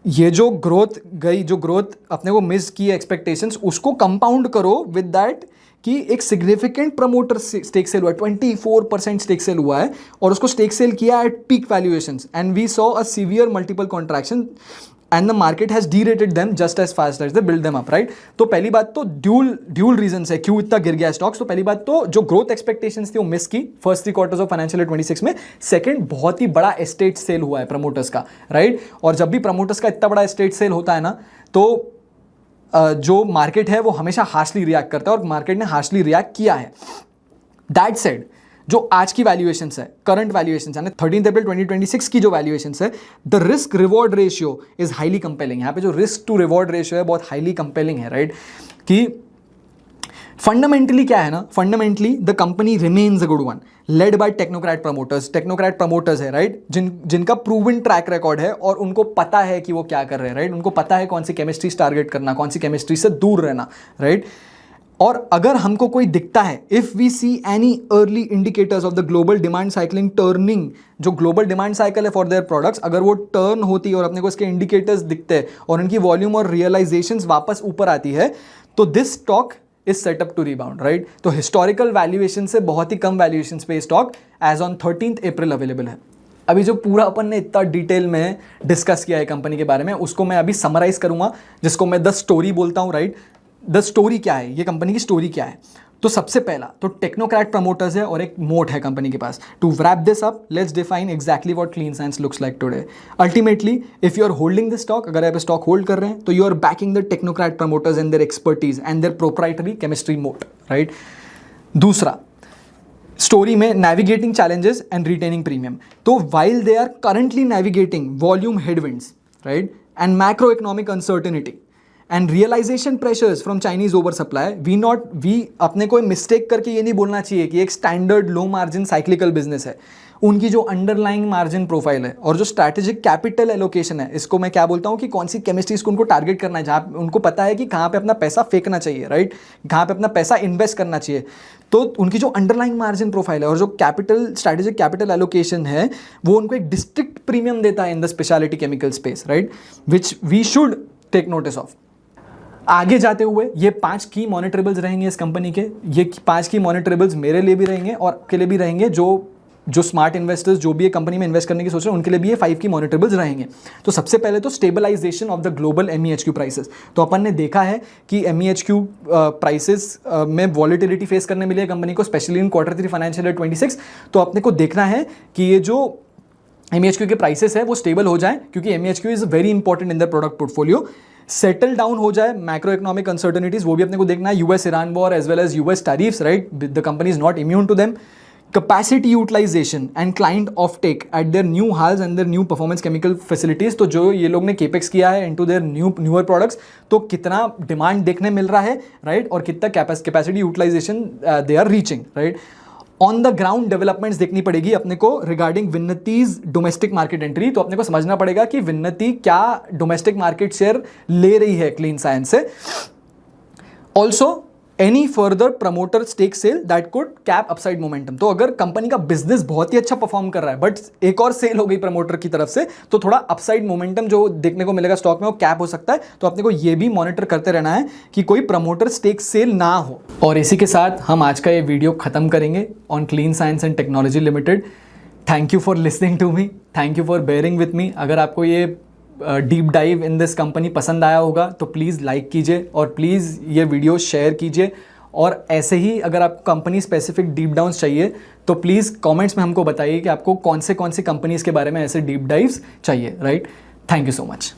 ये जो growth अपने को miss की एक्सपेक्टेशंस, उसको कंपाउंड करो विद दैट कि एक सिग्निफिकेंट प्रमोटर स्टेक सेल हुआ है, 24% स्टेक सेल हुआ है, और उसको स्टेक सेल किया at peak valuations, and we saw a severe multiple contraction and the market has derated them just as fast as they build them up, right. तो पहली बात तो ड्यूल रीजन है क्यों इतना गिर गया स्टॉक्स. तो पहली बात तो जो ग्रोथ एक्सपेक्टेशंस थी वो मिस की first 3 quarters of financial year 26 में. सेकंड, बहुत ही बड़ा एस्टेट सेल हुआ है प्रमोटर्स का, राइट. और जब भी प्रमोटर्स का इतना बड़ा एस्टेट सेल होता है ना, तो जो मार्केट है वो हमेशा हार्शली रिएक्ट करता है, और मार्केट ने हार्शली रिएक्ट किया है. दैट सेड, जो आज की वैल्यूएशंस है, करंट वैल्यूएशंस यानी 13 अप्रैल 2026 की जो वैल्यूएशंस है, the risk reward ratio is highly compelling. यहाँ पे जो रिस्क टू रिवॉर्ड रेशियो है बहुत हाईली कंपेलिंग है, राइट. कि फंडामेंटली क्या है ना, fundamentally the company remains a good one, led by technocrat promoters है, राइट. जिनका प्रूवन ट्रैक रिकॉर्ड है और उनको पता है कि वो क्या कर रहे हैं, राइट. उनको पता है कौन सी केमिस्ट्री टारगेट करना, कौन सी केमिस्ट्री से दूर रहना, राइट. और अगर हमको कोई दिखता है, if we see any early indicators of the global demand cycling turning, जो ग्लोबल डिमांड साइकिल है फॉर देयर प्रोडक्ट्स, अगर वो टर्न होती है और अपने को इसके इंडिकेटर्स दिखते हैं और उनकी वॉल्यूम और रियलाइजेशंस वापस ऊपर आती है, तो this stock is set up to rebound, right. तो हिस्टोरिकल वैल्यूएशन से बहुत ही कम वैल्यूएशन पे stock as on 13 April available है. अभी जो पूरा अपन ने इतना डिटेल में डिस्कस किया है कंपनी के बारे में, उसको मैं अभी समराइज करूंगा, जिसको मैं द स्टोरी बोलता हूं, राइट. द स्टोरी क्या है, ये कंपनी की स्टोरी क्या है. तो सबसे पहला तो टेक्नोक्रेट प्रमोटर्स है और एक मोट है कंपनी के पास. To wrap this up, let's define exactly what Clean Science looks like today. Ultimately, if you are holding this stock, अगर आप स्टॉक होल्ड कर रहे हैं, तो you are backing the technocrat promoters and their expertise and their proprietary chemistry moat, right. दूसरा, story में navigating challenges and retaining premium. तो while they are currently navigating volume headwinds, right, and macro economic uncertainty and realisation pressures from Chinese oversupply, we अपने कोई mistake करके ये नहीं बोलना चाहिए कि एक standard low margin cyclical business है. उनकी जो अंडरलाइंग मार्जिन प्रोफाइल है और जो स्ट्रैटेजिक कैपिटल एलोकेशन है, इसको मैं क्या बोलता हूँ कि कौन सी केमिस्ट्रीज को उनको टारगेट करना है, जहाँ उनको पता है कि कहाँ पे अपना पैसा फेंकना चाहिए, राइट, कहाँ पे अपना पैसा इन्वेस्ट करना चाहिए. तो उनकी जो अंडरलाइंग मार्जिन प्रोफाइल है और जो स्ट्रैटेजिक कैपिटल एलोकेशन है, वो उनको एक डिस्ट्रिक्ट प्रीमियम देता है in the speciality chemical space, right, which we should take notice of. आगे जाते हुए ये 5 की मॉनिटरेबल्स रहेंगे इस कंपनी के. ये 5 की मॉनिटरेबल्स मेरे लिए भी रहेंगे और आपके लिए भी रहेंगे. जो स्मार्ट इन्वेस्टर्स जो भी ये कंपनी में इन्वेस्ट करने की सोच रहे हैं, उनके लिए भी ये 5 की मॉनिटरेबल्स रहेंगे. तो सबसे पहले तो stabilisation of the global MEHQ prices. तो अपन ने देखा है कि MEHQ प्राइसेस में वॉलिटिलिटी फेस करने मिली है कंपनी को, specially in Q3 financial year 26. तो अपने को देखना है कि ये जो MEHQ के प्राइसेस है वो स्टेबल हो जाए, क्योंकि MEHQ is very important in the product portfolio. Settle down हो जाए मैक्रो इकोनॉमिक अनसर्टेनिटीज, वो भी अपने को देखना है. US Iran war as well as US tariffs, right, the company is not immune to them. Capacity utilisation and client offtake at their new HALS and their new performance chemical facilities. तो जो ये लोग ने capex किया है into their newer products, तो कितना demand देखने मिल रहा है, राइट, और कितना capacity utilisation they are reaching, right. On the ground developments देखनी पड़ेगी अपने को regarding Vinati's domestic market entry. तो अपने को समझना पड़ेगा कि विन्नती क्या डोमेस्टिक मार्केट शेयर ले रही है क्लीन साइंस से. Also any further promoter stake sale that could cap upside momentum. तो अगर कंपनी का बिजनेस बहुत ही अच्छा परफॉर्म कर रहा है, बट एक और सेल हो गई प्रमोटर की तरफ से, तो थोड़ा अपसाइड मोमेंटम जो देखने को मिलेगा स्टॉक में वो कैप हो सकता है. तो अपने को ये भी मॉनिटर करते रहना है कि कोई प्रमोटर स्टेक सेल ना हो. और इसी के साथ हम आज का ये वीडियो खत्म करेंगे on clean science and technology limited. Thank you for listening to me, thank you for bearing with me. अगर आपको ये deep dive in this company पसंद आया होगा तो प्लीज़ लाइक कीजिए और प्लीज़ ये वीडियो शेयर कीजिए. और ऐसे ही अगर आपको कंपनी स्पेसिफिक डीप डाउन्स चाहिए तो प्लीज़ कमेंट्स में हमको बताइए कि आपको कौन से कंपनीज़ के बारे में ऐसे डीप डाइव्स चाहिए, right. Thank you so much.